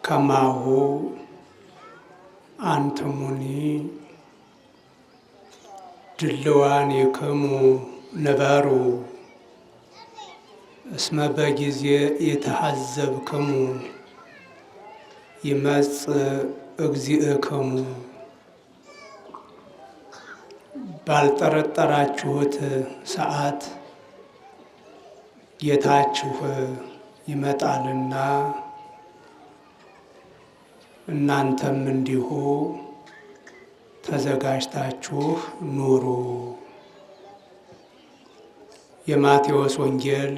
ከማሁ አንትሙኒ ድልዋኒክሙ ንበሩ እስመ በጊዜ የተሐዘብክሙ ይመጽእ እግዚእክሙ። ባልጠረጠራችሁት ሰዓት ጌታችሁ ይመጣልና እናንተም እንዲሁ ተዘጋጅታችሁ ኑሩ። የማቴዎስ ወንጌል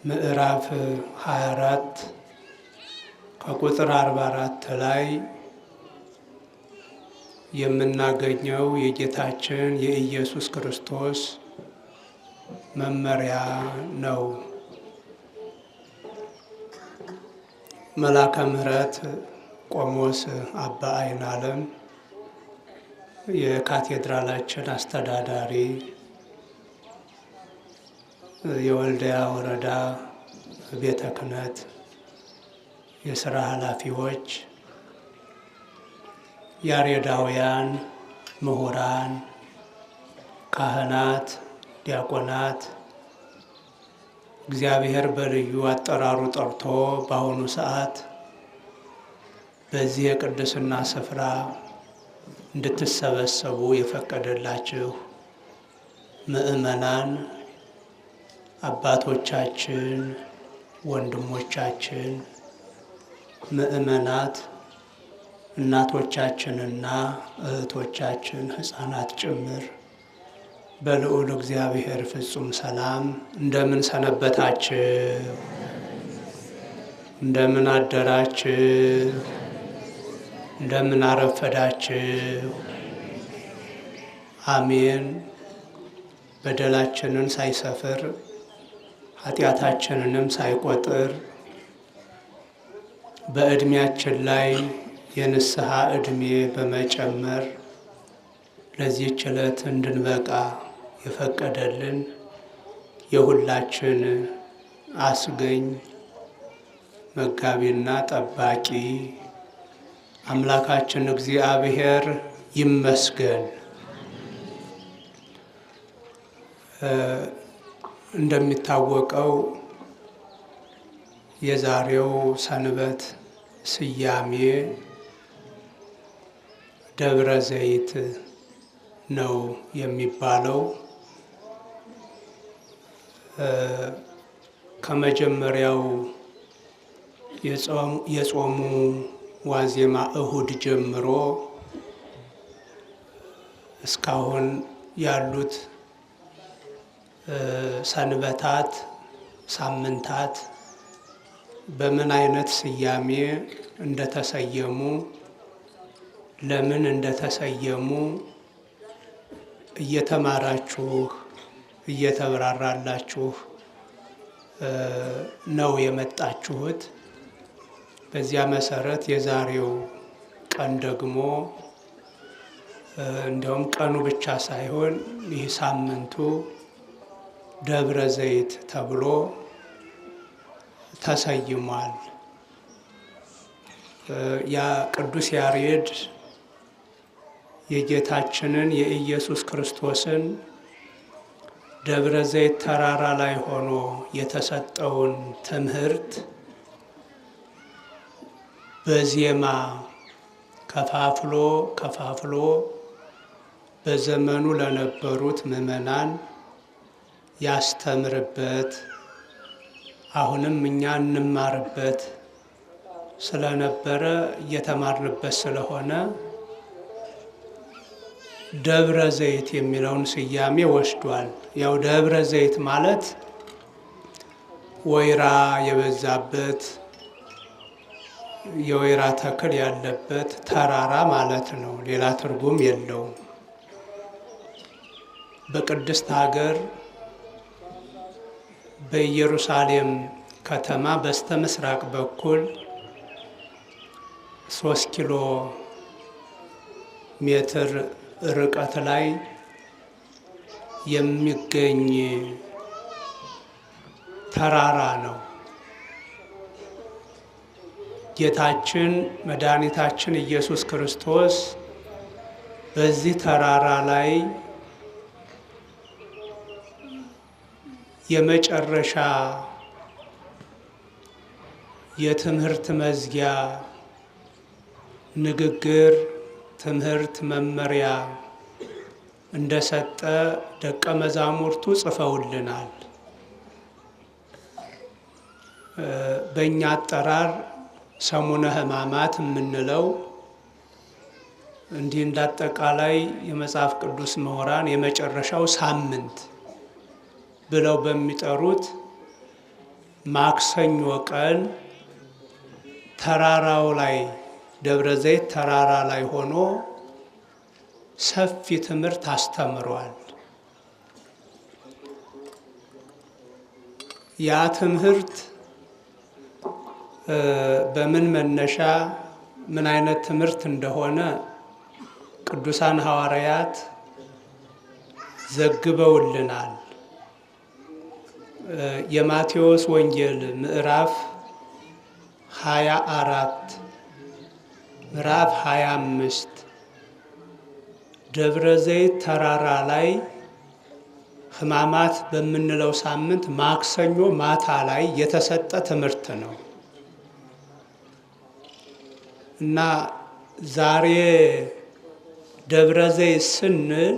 ምዕራፍ 24 ከቁጥር 44 ላይ የምናገኘው የጌታችን የኢየሱስ ክርስቶስ መመሪያ ነው። መልአከ ምሕረት ቆሞስ አባ አይናለም የካቴድራላችን አስተዳዳሪ፣ የወልዲያ ወረዳ ቤተ ክህነት የሥራ ኃላፊዎች፣ ያሬዳውያን ምሁራን፣ ካህናት፣ ዲያቆናት እግዚአብሔር በልዩ አጠራሩ ጠርቶ በአሁኑ ሰዓት በዚህ የቅድስና ስፍራ እንድትሰበሰቡ የፈቀደላችሁ ምዕመናን አባቶቻችን፣ ወንድሞቻችን፣ ምዕመናት፣ እናቶቻችንና እህቶቻችን ሕፃናት ጭምር በልዑል እግዚአብሔር ፍጹም ሰላም እንደምን ሰነበታችሁ? እንደምን አደራችሁ? እንደምን አረፈዳችሁ? አሜን። በደላችንን ሳይሰፍር ኃጢአታችንንም ሳይቆጥር በዕድሜያችን ላይ የንስሐ ዕድሜ በመጨመር ለዚህች ዕለት እንድንበቃ የፈቀደልን የሁላችን አስገኝ መጋቢና ጠባቂ አምላካችን እግዚአብሔር ይመስገን። እንደሚታወቀው የዛሬው ሰንበት ስያሜ ደብረ ዘይት ነው የሚባለው። ከመጀመሪያው የጾሙ ዋዜማ እሁድ ጀምሮ እስካሁን ያሉት ሰንበታት፣ ሳምንታት በምን አይነት ስያሜ እንደተሰየሙ፣ ለምን እንደተሰየሙ እየተማራችሁ እየተብራራላችሁ ነው የመጣችሁት። በዚያ መሰረት የዛሬው ቀን ደግሞ እንዲያውም ቀኑ ብቻ ሳይሆን ይህ ሳምንቱ ደብረ ዘይት ተብሎ ተሰይሟል። ያ ቅዱስ ያሬድ የጌታችንን የኢየሱስ ክርስቶስን ደብረ ዘይት ተራራ ላይ ሆኖ የተሰጠውን ትምህርት በዜማ ከፋፍሎ በዘመኑ ለነበሩት ምዕመናን ያስተምርበት፣ አሁንም እኛ እንማርበት ስለነበረ እየተማርንበት ስለሆነ ደብረ ዘይት የሚለውን ስያሜ ወስዷል። ያው ደብረ ዘይት ማለት ወይራ የበዛበት የወይራ ተክል ያለበት ተራራ ማለት ነው። ሌላ ትርጉም የለውም። በቅድስት ሀገር በኢየሩሳሌም ከተማ በስተ ምስራቅ በኩል 3 ኪሎ ሜትር ርቀት ላይ የሚገኝ ተራራ ነው። ጌታችን መድኃኒታችን ኢየሱስ ክርስቶስ በዚህ ተራራ ላይ የመጨረሻ የትምህርት መዝጊያ ንግግር፣ ትምህርት፣ መመሪያ እንደሰጠ ደቀ መዛሙርቱ ጽፈውልናል። በእኛ አጠራር ሰሙነ ሕማማት የምንለው እንዲህ እንዳጠቃላይ የመጽሐፍ ቅዱስ ምሁራን የመጨረሻው ሳምንት ብለው በሚጠሩት ማክሰኞ ቀን ተራራው ላይ ደብረ ዘይት ተራራ ላይ ሆኖ ሰፊ ትምህርት አስተምሯል። ያ ትምህርት በምን መነሻ ምን አይነት ትምህርት እንደሆነ ቅዱሳን ሐዋርያት ዘግበውልናል። የማቴዎስ ወንጌል ምዕራፍ 24 ምዕራፍ 25 ደብረ ዘይት ተራራ ላይ ሕማማት በምንለው ሳምንት ማክሰኞ ማታ ላይ የተሰጠ ትምህርት ነው እና ዛሬ ደብረ ዘይት ስንል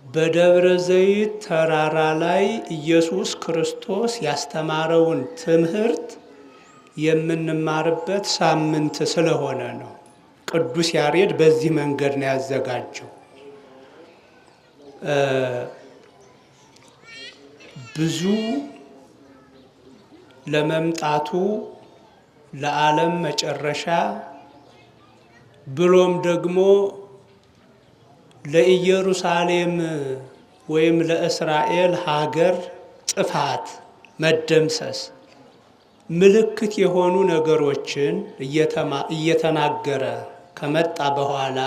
በደብረ ዘይት ተራራ ላይ ኢየሱስ ክርስቶስ ያስተማረውን ትምህርት የምንማርበት ሳምንት ስለሆነ ነው። ቅዱስ ያሬድ በዚህ መንገድ ነው ያዘጋጀው። ብዙ ለመምጣቱ ለዓለም መጨረሻ ብሎም ደግሞ ለኢየሩሳሌም ወይም ለእስራኤል ሀገር ጥፋት መደምሰስ ምልክት የሆኑ ነገሮችን እየተናገረ ከመጣ በኋላ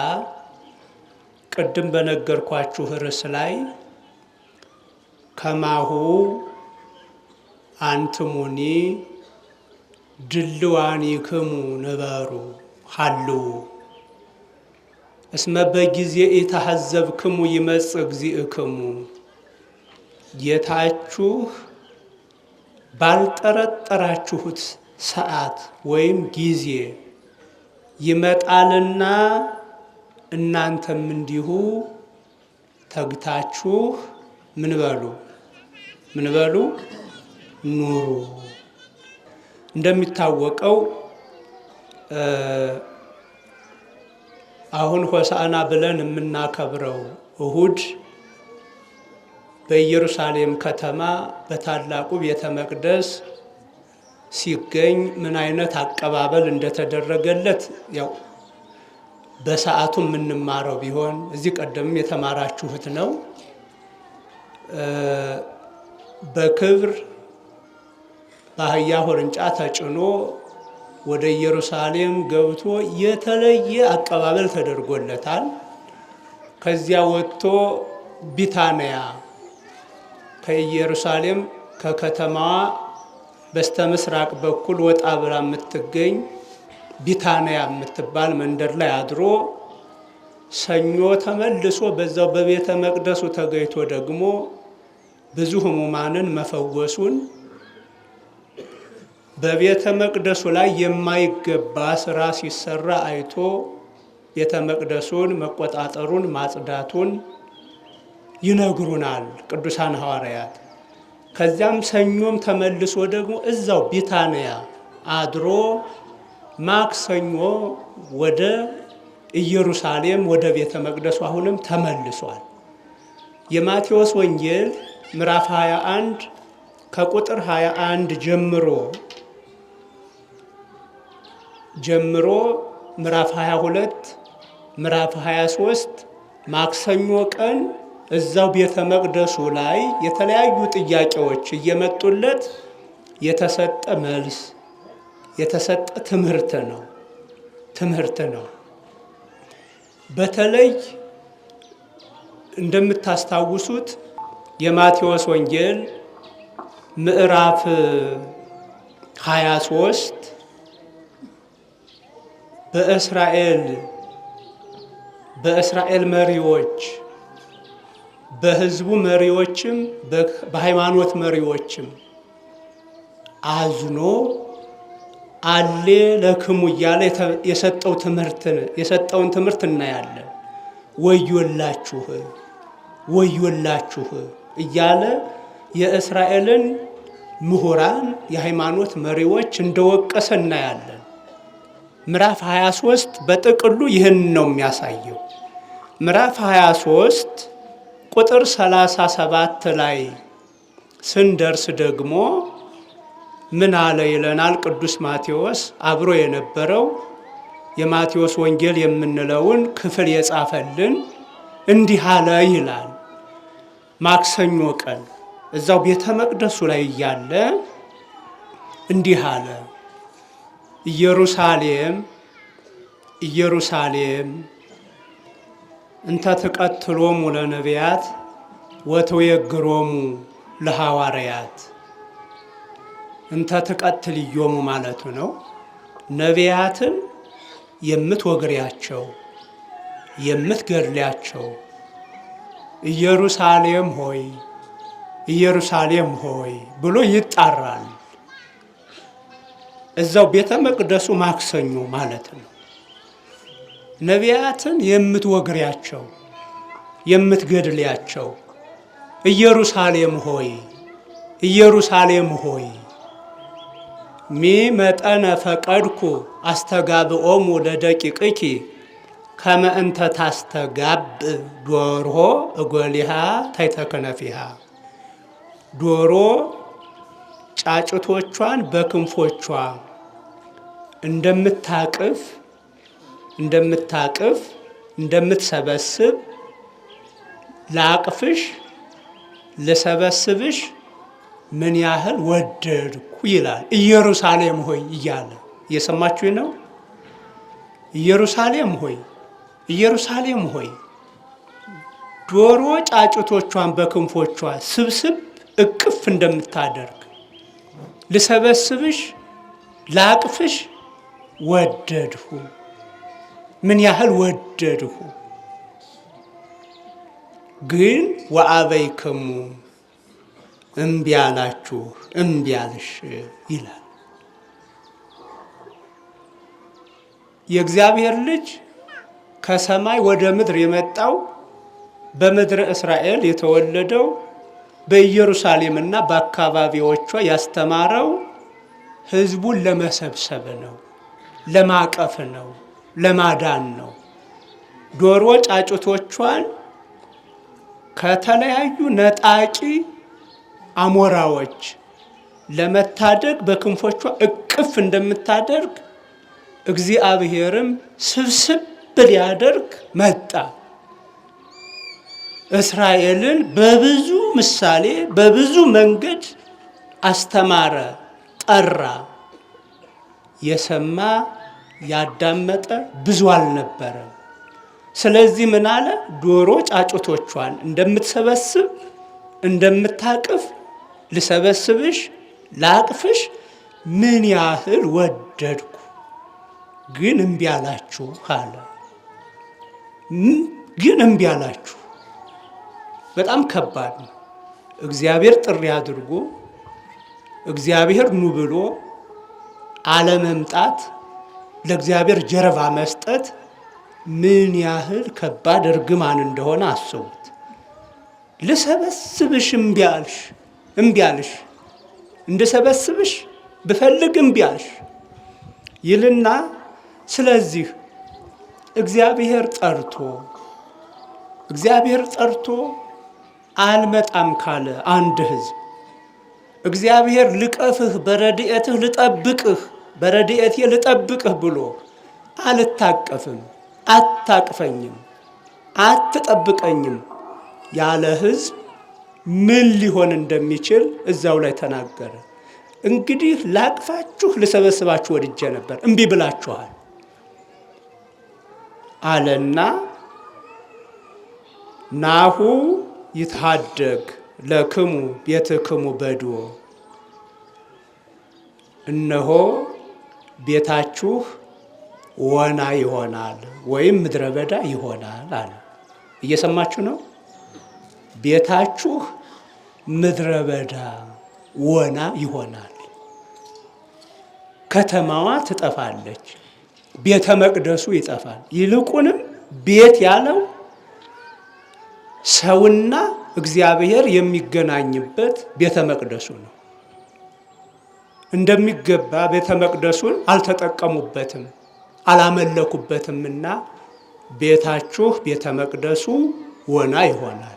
ቅድም በነገርኳችሁ ርዕስ ላይ ከማሁ አንትሙኒ ድልዋኒክሙ ንበሩ ሀልው እስመ በጊዜ ኢታሐዘብክሙ ይመጽእ እግዚእክሙ። ጌታችሁ ባልጠረጠራችሁት ሰዓት ወይም ጊዜ ይመጣልና እናንተም እንዲሁ ተግታችሁ ምን በሉ ኑሩ። እንደሚታወቀው አሁን ሆሳዕና ብለን የምናከብረው እሁድ በኢየሩሳሌም ከተማ በታላቁ ቤተ መቅደስ ሲገኝ ምን አይነት አቀባበል እንደተደረገለት ያው በሰዓቱ የምንማረው ቢሆን እዚህ ቀደም የተማራችሁት ነው። በክብር በአህያ ውርንጫ ተጭኖ ወደ ኢየሩሳሌም ገብቶ የተለየ አቀባበል ተደርጎለታል። ከዚያ ወጥቶ ቢታንያ ከኢየሩሳሌም ከከተማዋ በስተ ምስራቅ በኩል ወጣ ብላ የምትገኝ ቢታንያ የምትባል መንደር ላይ አድሮ ሰኞ ተመልሶ በዛው በቤተ መቅደሱ ተገኝቶ ደግሞ ብዙ ሕሙማንን መፈወሱን በቤተ መቅደሱ ላይ የማይገባ ስራ ሲሰራ አይቶ ቤተ መቅደሱን መቆጣጠሩን ማጽዳቱን ይነግሩናል ቅዱሳን ሐዋርያት። ከዚያም ሰኞም ተመልሶ ደግሞ እዛው ቢታንያ አድሮ ማክሰኞ ወደ ኢየሩሳሌም ወደ ቤተ መቅደሱ አሁንም ተመልሷል። የማቴዎስ ወንጌል ምዕራፍ 21 ከቁጥር 21 ጀምሮ ምዕራፍ 22 ምዕራፍ 23 ማክሰኞ ቀን እዛው ቤተ መቅደሱ ላይ የተለያዩ ጥያቄዎች እየመጡለት የተሰጠ መልስ የተሰጠ ትምህርት ነው። በተለይ እንደምታስታውሱት የማቴዎስ ወንጌል ምዕራፍ 23 በእስራኤል መሪዎች በሕዝቡ መሪዎችም በሃይማኖት መሪዎችም አዝኖ አሌ ለክሙ እያለ የሰጠውን ትምህርት እናያለን። ወዮላችሁ ወዮላችሁ እያለ የእስራኤልን ምሁራን የሃይማኖት መሪዎች እንደወቀሰ እናያለን። ምዕራፍ 23 በጥቅሉ ይህን ነው የሚያሳየው። ምዕራፍ 23 ቁጥር 37 ላይ ስንደርስ ደግሞ ምን አለ ይለናል ቅዱስ ማቴዎስ። አብሮ የነበረው የማቴዎስ ወንጌል የምንለውን ክፍል የጻፈልን እንዲህ አለ ይላል። ማክሰኞ ቀን እዛው ቤተ መቅደሱ ላይ እያለ እንዲህ አለ። ኢየሩሳሌም ኢየሩሳሌም እንተ ትቀትሎሙ ለነቢያት ወትወግሮሙ ለሐዋርያት። እንተ ትቀትልዮሙ ማለቱ ነው። ነቢያትን የምትወግሪያቸው የምትገድሊያቸው ኢየሩሳሌም ሆይ ኢየሩሳሌም ሆይ ብሎ ይጣራል። እዛው ቤተ መቅደሱ ማክሰኞ ማለት ነው። ነቢያትን የምትወግሪያቸው የምትገድሊያቸው ኢየሩሳሌም ሆይ ኢየሩሳሌም ሆይ ሚ መጠነ ፈቀድኩ አስተጋብኦሙ ለደቂቅኪ ከመ እንተ ታስተጋብ ዶርሆ እጎሊሃ ታይተከነፊሃ። ዶሮ ጫጭቶቿን በክንፎቿ እንደምትሰበስብ ላቅፍሽ ልሰበስብሽ ምን ያህል ወደድኩ ይላል። ኢየሩሳሌም ሆይ እያለ እየሰማችሁ ነው። ኢየሩሳሌም ሆይ ኢየሩሳሌም ሆይ ዶሮ ጫጭቶቿን በክንፎቿ ስብስብ እቅፍ እንደምታደርግ ልሰበስብሽ ላቅፍሽ ወደድሁ። ምን ያህል ወደድሁ። ግን ወአበይክሙ እምቢ አላችሁ እምቢ አልሽ ይላል። የእግዚአብሔር ልጅ ከሰማይ ወደ ምድር የመጣው በምድረ እስራኤል የተወለደው በኢየሩሳሌምና በአካባቢዎቿ ያስተማረው ሕዝቡን ለመሰብሰብ ነው፣ ለማቀፍ ነው፣ ለማዳን ነው። ዶሮ ጫጩቶቿን ከተለያዩ ነጣቂ አሞራዎች ለመታደግ በክንፎቿ እቅፍ እንደምታደርግ እግዚአብሔርም ስብስብ ሊያደርግ መጣ። እስራኤልን በብዙ ምሳሌ በብዙ መንገድ አስተማረ፣ ጠራ። የሰማ ያዳመጠ ብዙ አልነበረም። ስለዚህ ምን አለ? ዶሮ ጫጩቶቿን እንደምትሰበስብ እንደምታቅፍ ልሰበስብሽ ላቅፍሽ ምን ያህል ወደድኩ፣ ግን እምቢ አላችሁ አለ። ግን እምቢ አላችሁ። በጣም ከባድ ነው። እግዚአብሔር ጥሪ አድርጎ እግዚአብሔር ኑ ብሎ አለመምጣት፣ ለእግዚአብሔር ጀርባ መስጠት ምን ያህል ከባድ እርግማን እንደሆነ አስቡት። ልሰበስብሽ እምቢ አልሽ፣ እምቢ አልሽ፣ እንድሰበስብሽ ብፈልግ እምቢ አልሽ ይልና ስለዚህ እግዚአብሔር ጠርቶ አልመጣም ካለ አንድ ሕዝብ እግዚአብሔር ልቀፍህ በረድኤትህ ልጠብቅህ በረድኤቴ ልጠብቅህ ብሎ አልታቀፍም፣ አታቅፈኝም፣ አትጠብቀኝም ያለ ሕዝብ ምን ሊሆን እንደሚችል እዛው ላይ ተናገረ። እንግዲህ ላቅፋችሁ ልሰበስባችሁ ወድጄ ነበር፣ እምቢ ብላችኋል አለና ናሁ ይትሃደግ ለክሙ ቤትክሙ በድዎ፣ እነሆ ቤታችሁ ወና ይሆናል ወይም ምድረ በዳ ይሆናል አለ። እየሰማችሁ ነው? ቤታችሁ ምድረ በዳ ወና ይሆናል። ከተማዋ ትጠፋለች፣ ቤተ መቅደሱ ይጠፋል። ይልቁንም ቤት ያለው ሰውና እግዚአብሔር የሚገናኝበት ቤተ መቅደሱ ነው። እንደሚገባ ቤተ መቅደሱን አልተጠቀሙበትም፣ አላመለኩበትምና ቤታችሁ ቤተ መቅደሱ ወና ይሆናል፣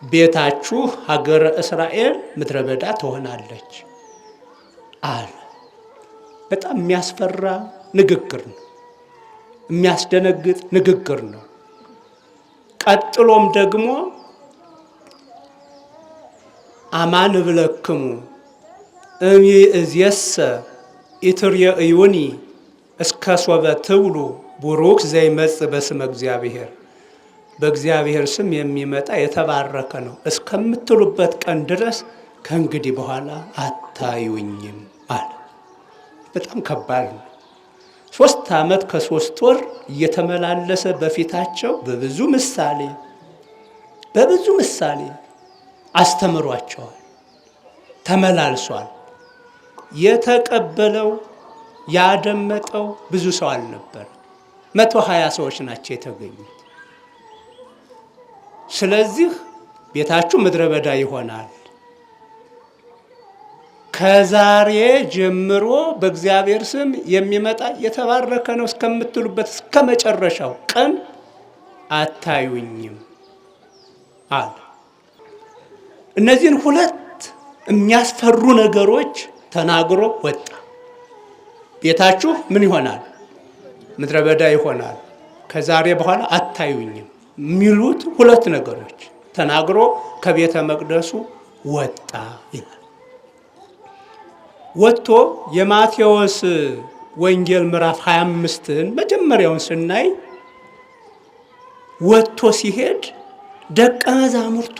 ቤታችሁ ሀገረ እስራኤል ምድረ በዳ ትሆናለች አለ። በጣም የሚያስፈራ ንግግር ነው፣ የሚያስደነግጥ ንግግር ነው። ቀጥሎም ደግሞ አማን እብለክሙ እምይእዜሰ ኢትርእዩኒ እስከ ሶበ ትብሉ ቡሩክ ዘይመጽእ በስመ እግዚአብሔር፣ በእግዚአብሔር ስም የሚመጣ የተባረከ ነው እስከምትሉበት ቀን ድረስ ከእንግዲህ በኋላ አታዩኝም አለ። በጣም ከባድ ነው። 3 ዓመት ከ3 ወር እየተመላለሰ በፊታቸው በብዙ ምሳሌ አስተምሯቸዋል፣ ተመላልሷል። የተቀበለው ያደመጠው ብዙ ሰው አልነበር። 120 ሰዎች ናቸው የተገኙት። ስለዚህ ቤታችሁ ምድረ በዳ ይሆናል፣ ከዛሬ ጀምሮ በእግዚአብሔር ስም የሚመጣ የተባረከ ነው እስከምትሉበት እስከ መጨረሻው ቀን አታዩኝም አለ። እነዚህን 2 የሚያስፈሩ ነገሮች ተናግሮ ወጣ። ቤታችሁ ምን ይሆናል? ምድረ በዳ ይሆናል፣ ከዛሬ በኋላ አታዩኝም የሚሉት 2 ነገሮች ተናግሮ ከቤተ መቅደሱ ወጣ ይላል። ወጥቶ የማቴዎስ ወንጌል ምዕራፍ 25ን መጀመሪያውን ስናይ ወጥቶ ሲሄድ ደቀ መዛሙርቱ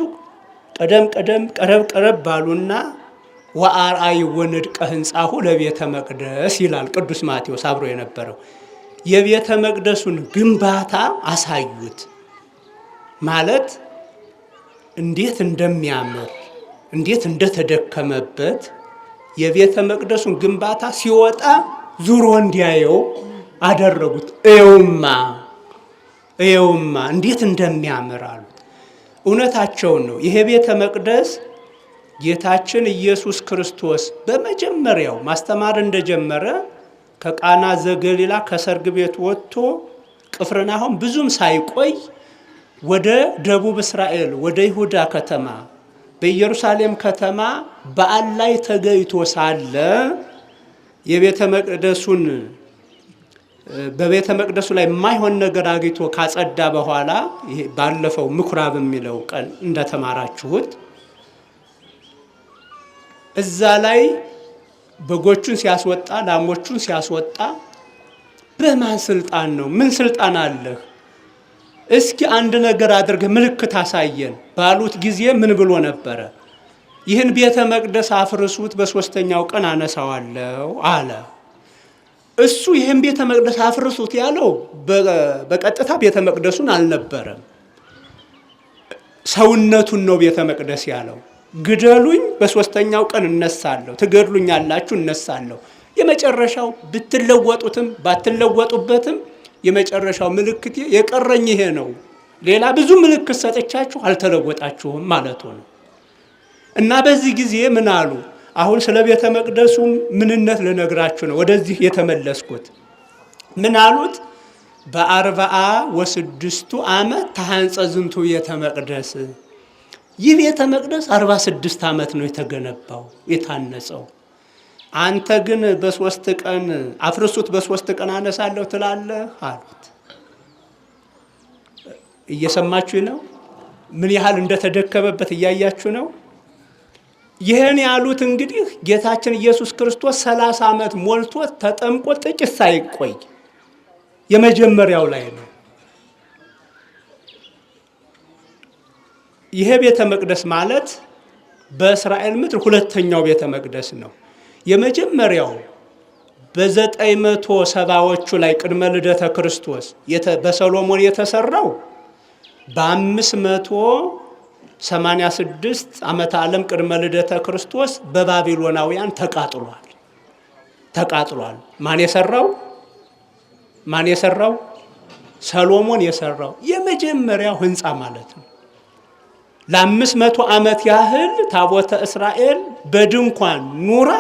ቀረብ ባሉና ወአርአይዎ ንድቀ ሕንጻሁ ለቤተ መቅደስ ይላል ቅዱስ ማቴዎስ አብሮ የነበረው። የቤተ መቅደሱን ግንባታ አሳዩት። ማለት እንዴት እንደሚያምር እንዴት እንደተደከመበት የቤተ መቅደሱን ግንባታ ሲወጣ ዙሮ እንዲያየው አደረጉት። እየውማ እንዴት እንደሚያምር አሉት። እውነታቸውን ነው። ይሄ ቤተ መቅደስ ጌታችን ኢየሱስ ክርስቶስ በመጀመሪያው ማስተማር እንደጀመረ ከቃና ዘገሊላ ከሰርግ ቤት ወጥቶ ቅፍርናሆም ብዙም ሳይቆይ ወደ ደቡብ እስራኤል ወደ ይሁዳ ከተማ በኢየሩሳሌም ከተማ በዓል ላይ ተገይቶ ሳለ በቤተ መቅደሱ ላይ የማይሆን ነገር አግኝቶ ካጸዳ በኋላ ይሄ ባለፈው ምኩራብ የሚለው ቀን እንደተማራችሁት እዛ ላይ በጎቹን ሲያስወጣ ላሞቹን ሲያስወጣ በማን ስልጣን ነው? ምን ስልጣን አለህ? እስኪ አንድ ነገር አድርገህ ምልክት አሳየን ባሉት ጊዜ ምን ብሎ ነበረ? ይህን ቤተ መቅደስ አፍርሱት፣ በ3ኛው ቀን አነሳዋለሁ አለ። እሱ ይህን ቤተ መቅደስ አፍርሱት ያለው በቀጥታ ቤተ መቅደሱን አልነበረም፣ ሰውነቱን ነው ቤተ መቅደስ ያለው። ግደሉኝ፣ በ3ኛው ቀን እነሳለሁ፣ ትገድሉኛላችሁ፣ እነሳለሁ። የመጨረሻው ብትለወጡትም ባትለወጡበትም የመጨረሻው ምልክት የቀረኝ ይሄ ነው፣ ሌላ ብዙ ምልክት ሰጥቻችሁ አልተለወጣችሁም ማለቱ ነው። እና በዚህ ጊዜ ምን አሉ? አሁን ስለ ቤተ መቅደሱ ምንነት ልነግራችሁ ነው ወደዚህ የተመለስኩት። ምን አሉት? በ46 ዓመት ተሐንጸ ዝንቱ ቤተ መቅደስ። ይህ ቤተ መቅደስ 46 ዓመት ነው የተገነባው የታነጸው። አንተ ግን በ3 ቀን አፍርሱት፣ በ3 ቀን አነሳለሁ ትላለህ አሉት። እየሰማችሁ ነው? ምን ያህል እንደተደከመበት እያያችሁ ነው። ይህን ያሉት እንግዲህ ጌታችን ኢየሱስ ክርስቶስ 30 ዓመት ሞልቶት ተጠምቆ ጥቂት ሳይቆይ የመጀመሪያው ላይ ነው። ይሄ ቤተ መቅደስ ማለት በእስራኤል ምድር 2ኛው ቤተ መቅደስ ነው። የመጀመሪያው በ970ዎቹ ላይ ቅድመ ልደተ ክርስቶስ በሰሎሞን የተሰራው በ586 ዓመተ ዓለም ቅድመ ልደተ ክርስቶስ በባቢሎናውያን ተቃጥሏል። ማን የሰራው? ሰሎሞን የሰራው የመጀመሪያው ህንፃ ማለት ነው። ለ500 ዓመት ያህል ታቦተ እስራኤል በድንኳን ኑራ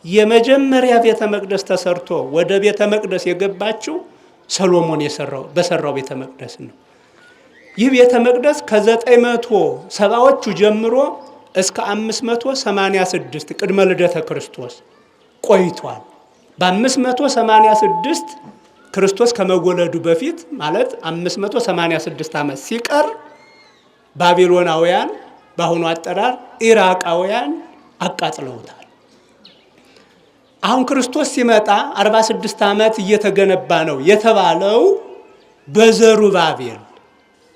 የመጀመሪያ ቤተ መቅደስ ተሰርቶ ወደ ቤተ መቅደስ የገባችው ሰሎሞን በሰራው ቤተ መቅደስ ነው። ይህ ቤተ መቅደስ ከ970ዎቹ ጀምሮ እስከ 586 ቅድመ ልደተ ክርስቶስ ቆይቷል። በ586 ክርስቶስ ከመወለዱ በፊት ማለት 586 ዓመት ሲቀር ባቢሎናውያን በአሁኑ አጠራር ኢራቃውያን አቃጥለውታል። አሁን ክርስቶስ ሲመጣ 46 ዓመት እየተገነባ ነው የተባለው በዘሩባቤል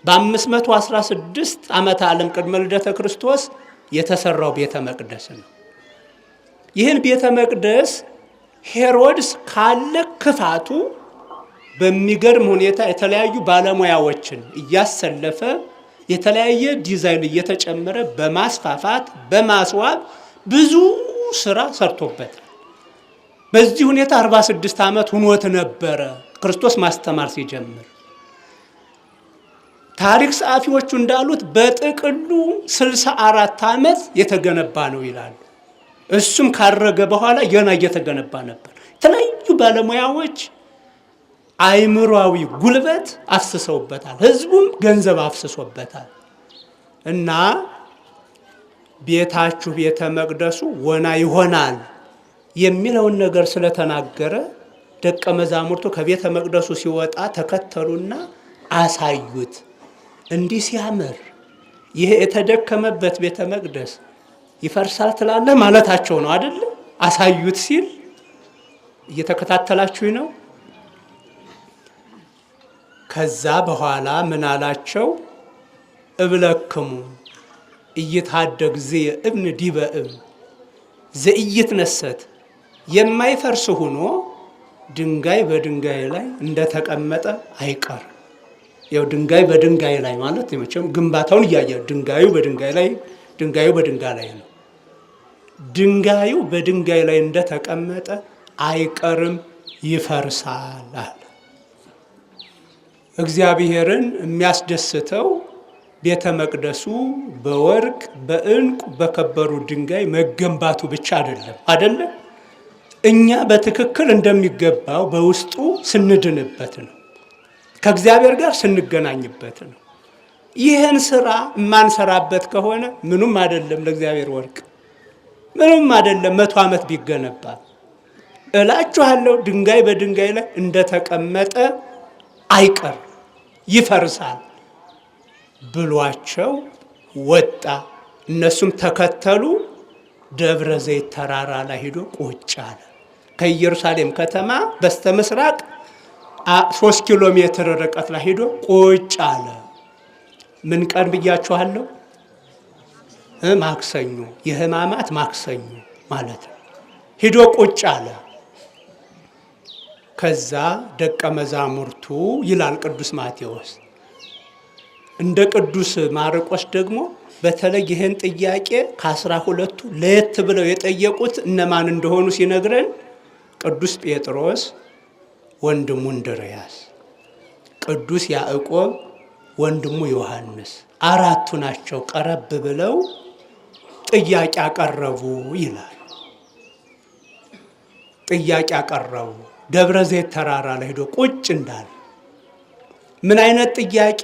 በ516 ዓመተ ዓለም ቅድመ ልደተ ክርስቶስ የተሰራው ቤተ መቅደስ ነው። ይህን ቤተ መቅደስ ሄሮድስ ካለ ክፋቱ በሚገርም ሁኔታ የተለያዩ ባለሙያዎችን እያሰለፈ የተለያየ ዲዛይን እየተጨመረ በማስፋፋት በማስዋብ ብዙ ስራ ሰርቶበታል። በዚህ ሁኔታ 46 ዓመት ሆኖት ነበረ ክርስቶስ ማስተማር ሲጀምር። ታሪክ ጸሐፊዎቹ እንዳሉት በጥቅሉ 64 ዓመት የተገነባ ነው ይላሉ። እሱም ካረገ በኋላ ገና እየተገነባ ነበር። የተለያዩ ባለሙያዎች አይምሯዊ ጉልበት አፍስሰውበታል፣ ህዝቡም ገንዘብ አፍስሶበታል። እና ቤታችሁ ቤተ መቅደሱ ወና ይሆናል የሚለውን ነገር ስለተናገረ ደቀ መዛሙርቱ ከቤተ መቅደሱ ሲወጣ ተከተሉና አሳዩት። እንዲህ ሲያምር ይሄ የተደከመበት ቤተ መቅደስ ይፈርሳል ትላለህ ማለታቸው ነው አይደል? አሳዩት ሲል እየተከታተላችሁኝ ነው። ከዛ በኋላ ምን አላቸው? እብለክሙ እይታደግ እብን ዲበ እብን ዘኢይትነሰት የማይፈርስ ሆኖ ድንጋይ በድንጋይ ላይ እንደተቀመጠ አይቀር። ያው ድንጋይ በድንጋይ ላይ ማለት መቼም ግንባታውን እያየ ድንጋዩ በድንጋይ ላይ ነው። ድንጋዩ በድንጋይ ላይ እንደተቀመጠ አይቀርም፣ ይፈርሳል አለ። እግዚአብሔርን የሚያስደስተው ቤተ መቅደሱ በወርቅ በዕንቁ በከበሩ ድንጋይ መገንባቱ ብቻ አይደለም። እኛ በትክክል እንደሚገባው በውስጡ ስንድንበት ነው፣ ከእግዚአብሔር ጋር ስንገናኝበት ነው። ይህን ስራ የማንሰራበት ከሆነ ምኑም አይደለም። ለእግዚአብሔር ወርቅ ምኑም አይደለም። 100 ዓመት ቢገነባ እላችኋለሁ ድንጋይ በድንጋይ ላይ እንደተቀመጠ አይቀር፣ ይፈርሳል ብሏቸው ወጣ። እነሱም ተከተሉ። ደብረ ዘይት ተራራ ላይ ሄዶ ቁጭ አለ። ከኢየሩሳሌም ከተማ በስተ ምስራቅ 3 ኪሎ ሜትር ርቀት ላይ ሄዶ ቁጭ አለ። ምን ቀን ብያችኋለሁ? ማክሰኞ፣ የሕማማት ማክሰኞ ማለት ነው። ሄዶ ቁጭ አለ። ከዛ ደቀ መዛሙርቱ ይላል ቅዱስ ማቴዎስ፣ እንደ ቅዱስ ማርቆስ ደግሞ በተለይ ይህን ጥያቄ ከ12ቱ ለየት ብለው የጠየቁት እነማን እንደሆኑ ሲነግረን ቅዱስ ጴጥሮስ ወንድሙ እንድርያስ፣ ቅዱስ ያዕቆብ ወንድሙ ዮሐንስ 4ቱ ናቸው። ቀረብ ብለው ጥያቄ አቀረቡ ይላል። ጥያቄ አቀረቡ። ደብረ ዘይት ተራራ ላይ ሄዶ ቁጭ እንዳለ ምን አይነት ጥያቄ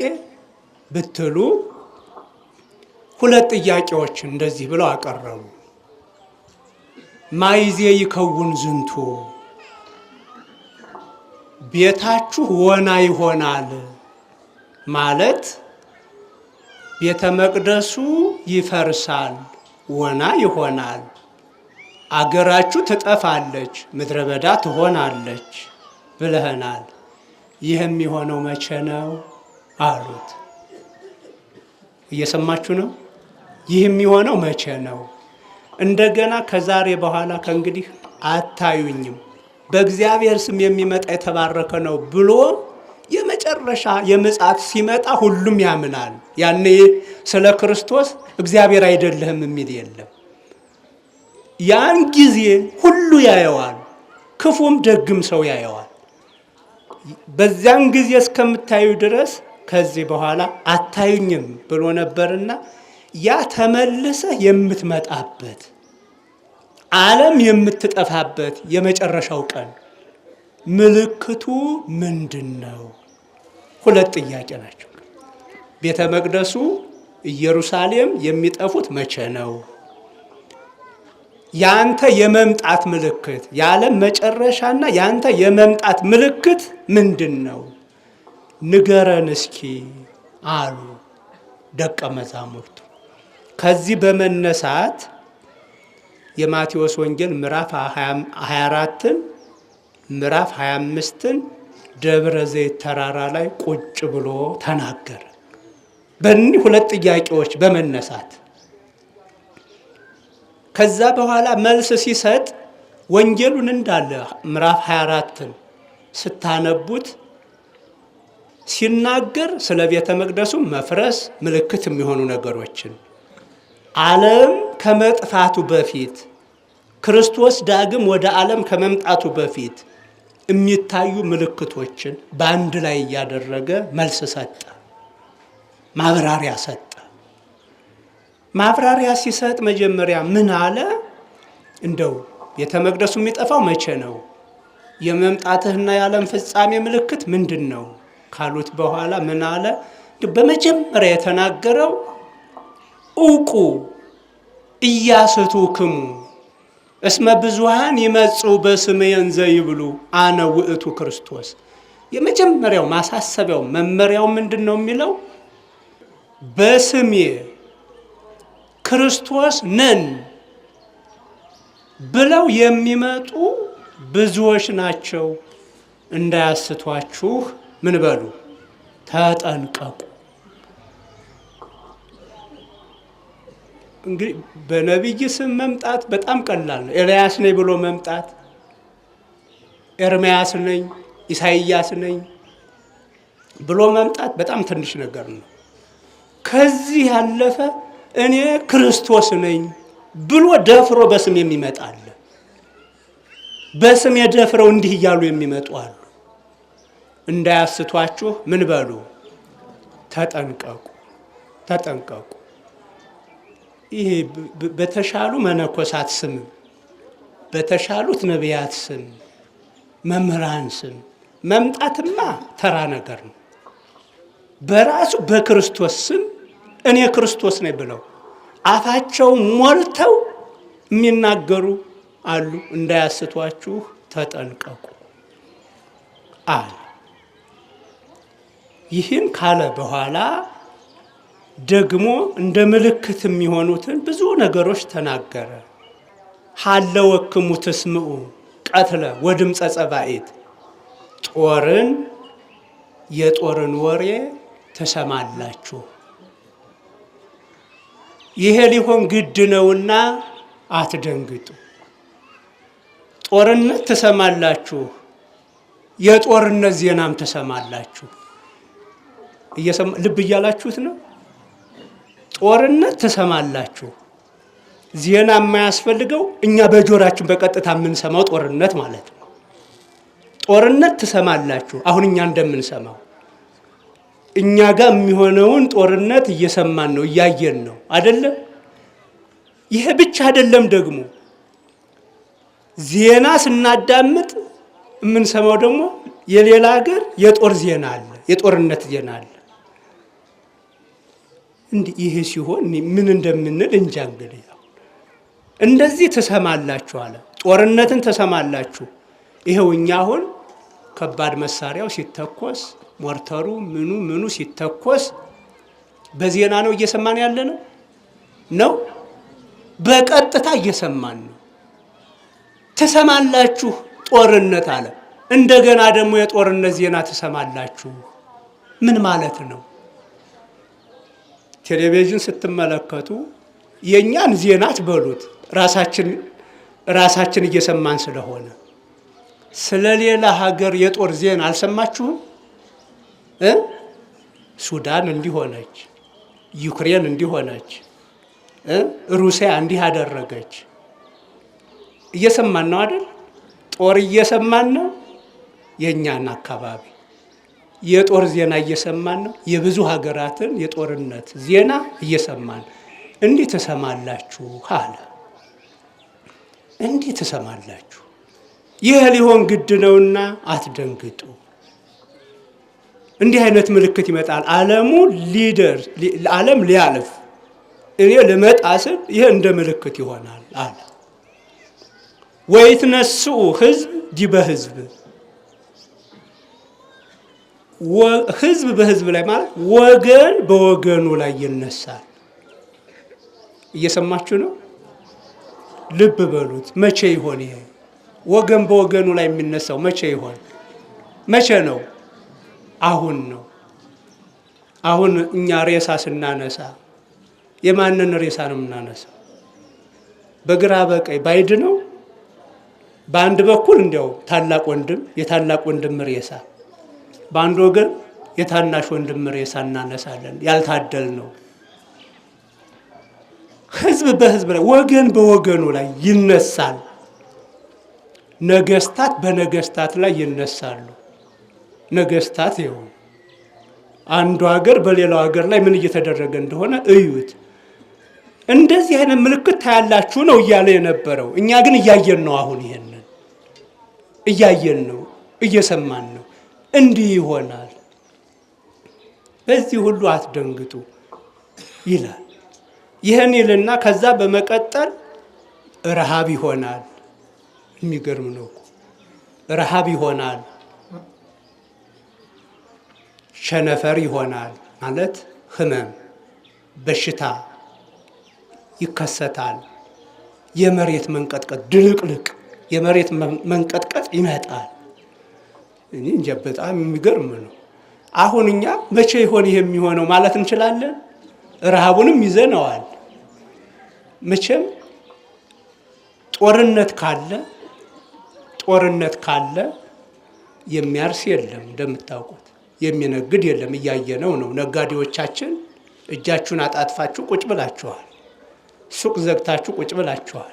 ብትሉ 2 ጥያቄዎች እንደዚህ ብለው አቀረቡ። ማይዜ ይከውን ዝንቱ ቤታችሁ ወና ይሆናል ማለት ቤተ መቅደሱ ይፈርሳል፣ ወና ይሆናል፣ አገራችሁ ትጠፋለች፣ ምድረ በዳ ትሆናለች ብለህናል። ይህ የሚሆነው መቼ ነው አሉት። እየሰማችሁ ነው? ይህ የሚሆነው መቼ ነው? እንደገና ከዛሬ በኋላ ከእንግዲህ አታዩኝም፣ በእግዚአብሔር ስም የሚመጣ የተባረከ ነው ብሎ የመጨረሻ የምጽአት ሲመጣ ሁሉም ያምናል። ያኔ ስለ ክርስቶስ እግዚአብሔር አይደለህም የሚል የለም። ያን ጊዜ ሁሉ ያየዋል፣ ክፉም ደግም ሰው ያየዋል። በዚያን ጊዜ እስከምታዩ ድረስ ከዚህ በኋላ አታዩኝም ብሎ ነበርና ያ ተመልሰህ የምትመጣበት ዓለም የምትጠፋበት የመጨረሻው ቀን ምልክቱ ምንድን ነው? ሁለት ጥያቄ ናቸው። ቤተ መቅደሱ፣ ኢየሩሳሌም የሚጠፉት መቼ ነው? ያንተ የመምጣት ምልክት፣ የዓለም መጨረሻና ያንተ የመምጣት ምልክት ምንድን ነው? ንገረን እስኪ አሉ ደቀ መዛሙርቱ። ከዚህ በመነሳት የማቴዎስ ወንጌል ምዕራፍ 24ን ምዕራፍ 25ን ደብረ ዘይት ተራራ ላይ ቁጭ ብሎ ተናገረ። በእኒህ ሁለት ጥያቄዎች በመነሳት ከዛ በኋላ መልስ ሲሰጥ ወንጌሉን እንዳለ ምዕራፍ 24ን ስታነቡት ሲናገር ስለ ቤተ መቅደሱ መፍረስ ምልክት የሚሆኑ ነገሮችን ዓለም ከመጥፋቱ በፊት ክርስቶስ ዳግም ወደ ዓለም ከመምጣቱ በፊት የሚታዩ ምልክቶችን በአንድ ላይ እያደረገ መልስ ሰጠ፣ ማብራሪያ ሰጠ። ማብራሪያ ሲሰጥ መጀመሪያ ምን አለ? እንደው ቤተ መቅደሱ የሚጠፋው መቼ ነው? የመምጣትህና የዓለም ፍጻሜ ምልክት ምንድን ነው ካሉት በኋላ ምን አለ? በመጀመሪያ የተናገረው ዕውቁ ኢያስቱክሙ እስመ ብዙኃን ይመጽኡ በስሜ እንዘ ይብሉ አነ ውእቱ ክርስቶስ። የመጀመሪያው ማሳሰቢያው መመሪያው ምንድን ነው የሚለው? በስሜ ክርስቶስ ነን ብለው የሚመጡ ብዙዎች ናቸው፣ እንዳያስቷችሁ ምን በሉ ተጠንቀቁ። እንግዲህ በነቢይ ስም መምጣት በጣም ቀላል ነው። ኤልያስ ነኝ ብሎ መምጣት፣ ኤርምያስ ነኝ ኢሳይያስ ነኝ ብሎ መምጣት በጣም ትንሽ ነገር ነው። ከዚህ ያለፈ እኔ ክርስቶስ ነኝ ብሎ ደፍሮ በስም የሚመጣ አለ። በስም የደፍረው እንዲህ እያሉ የሚመጡ አሉ። እንዳያስቷችሁ ምን በሉ ተጠንቀቁ፣ ተጠንቀቁ። ይሄ በተሻሉ መነኮሳት ስም፣ በተሻሉት ነቢያት ስም፣ መምህራን ስም መምጣትማ ተራ ነገር ነው። በራሱ በክርስቶስ ስም እኔ ክርስቶስ ነኝ ብለው አፋቸው ሞልተው የሚናገሩ አሉ። እንዳያስቷችሁ ተጠንቀቁ አለ። ይህን ካለ በኋላ ደግሞ እንደ ምልክት የሚሆኑትን ብዙ ነገሮች ተናገረ። ሀለወክሙ ትስምዑ ቀትለ ወድምፀ ጸባኢት፣ ጦርን የጦርን ወሬ ትሰማላችሁ፣ ይሄ ሊሆን ግድ ነውና አትደንግጡ። ጦርነት ትሰማላችሁ፣ የጦርነት ዜናም ትሰማላችሁ። ልብ እያላችሁት ነው። ጦርነት ትሰማላችሁ፣ ዜና የማያስፈልገው እኛ በጆሮአችን በቀጥታ የምንሰማው ጦርነት ማለት ነው። ጦርነት ትሰማላችሁ፣ አሁን እኛ እንደምንሰማው እኛ ጋር የሚሆነውን ጦርነት እየሰማን ነው፣ እያየን ነው አይደለም? ይሄ ብቻ አይደለም። ደግሞ ዜና ስናዳምጥ የምንሰማው ደግሞ የሌላ ሀገር የጦር ዜና አለ፣ የጦርነት ዜና አለ። እንዲህ ይሄ ሲሆን ምን እንደምንል እንጃ። እንግዲህ እንደዚህ ትሰማላችሁ አለ። ጦርነትን ትሰማላችሁ። ይሄው እኛ አሁን ከባድ መሳሪያው ሲተኮስ ሞርተሩ ምኑ ሲተኮስ በዜና ነው እየሰማን ያለ ነው። በቀጥታ እየሰማን ነው። ትሰማላችሁ ጦርነት አለ። እንደገና ደግሞ የጦርነት ዜና ትሰማላችሁ። ምን ማለት ነው? ቴሌቪዥን ስትመለከቱ የኛን ዜና ትበሉት ራሳችን እየሰማን ስለሆነ ስለሌላ ሀገር የጦር ዜና አልሰማችሁም? ሱዳን እንዲሆነች፣ ዩክሬን እንዲሆነች፣ ሩሲያ እንዲህ አደረገች። እየሰማን ነው አይደል? ጦር እየሰማን ነው። የኛን አካባቢ የጦር ዜና እየሰማን ነው። የብዙ ሀገራትን የጦርነት ዜና እየሰማን እንዲህ ትሰማላችሁ አለ። እንዲህ ትሰማላችሁ። ይህ ሊሆን ግድ ነውና አትደንግጡ። እንዲህ አይነት ምልክት ይመጣል። ዓለም ሊያልፍ እኔ ልመጣ ስል ይህ እንደ ምልክት ይሆናል አለ። ወይትነስኡ ሕዝብ ዲበ ሕዝብ፣ ሕዝብ በሕዝብ ላይ ማለት ወገን በወገኑ ላይ ይነሳል። እየሰማችሁ ነው? ልብ በሉት። መቼ ይሆን ይሄ ወገን በወገኑ ላይ የሚነሳው? መቼ ይሆን? መቼ ነው? አሁን ነው። አሁን እኛ ሬሳ ስናነሳ የማንን ሬሳ ነው የምናነሳው? በግራ በቀኝ ባይድ ነው። በአንድ በኩል እንዲያው ታላቅ ወንድም የታላቅ ወንድም ሬሳ፣ በአንድ ወገን የታናሽ ወንድም ሬሳ እናነሳለን። ያልታደል ነው። ሕዝብ በሕዝብ ላይ ወገን በወገኑ ላይ ይነሳል። ነገስታት በነገስታት ላይ ይነሳሉ። ነገስታት ይሁን አንዱ ሀገር በሌላው ሀገር ላይ ምን እየተደረገ እንደሆነ እዩት። እንደዚህ አይነት ምልክት ታያላችሁ ነው እያለ የነበረው። እኛ ግን እያየን ነው። አሁን ይሄንን እያየን ነው፣ እየሰማን ነው። እንዲህ ይሆናል። በዚህ ሁሉ አትደንግጡ ይላል። ይህን ይልና ከዛ በመቀጠል ረሃብ ይሆናል። የሚገርም ነው እኮ ረሃብ ይሆናል። ሸነፈር ይሆናል ማለት ህመም፣ በሽታ ይከሰታል። የመሬት መንቀጥቀጥ፣ ድልቅልቅ የመሬት መንቀጥቀጥ ይመጣል። እኔ እንጃ በጣም የሚገርም ነው። አሁን እኛ መቼ ይሆን ይሄ የሚሆነው ማለት እንችላለን? ረሃቡንም ይዘነዋል። መቼም ጦርነት ካለ የሚያርስ የለም፣ እንደምታውቁት የሚነግድ የለም። እያየነው ነው። ነጋዴዎቻችን እጃችሁን አጣጥፋችሁ ቁጭ ብላችኋል። ሱቅ ዘግታችሁ ቁጭ ብላችኋል።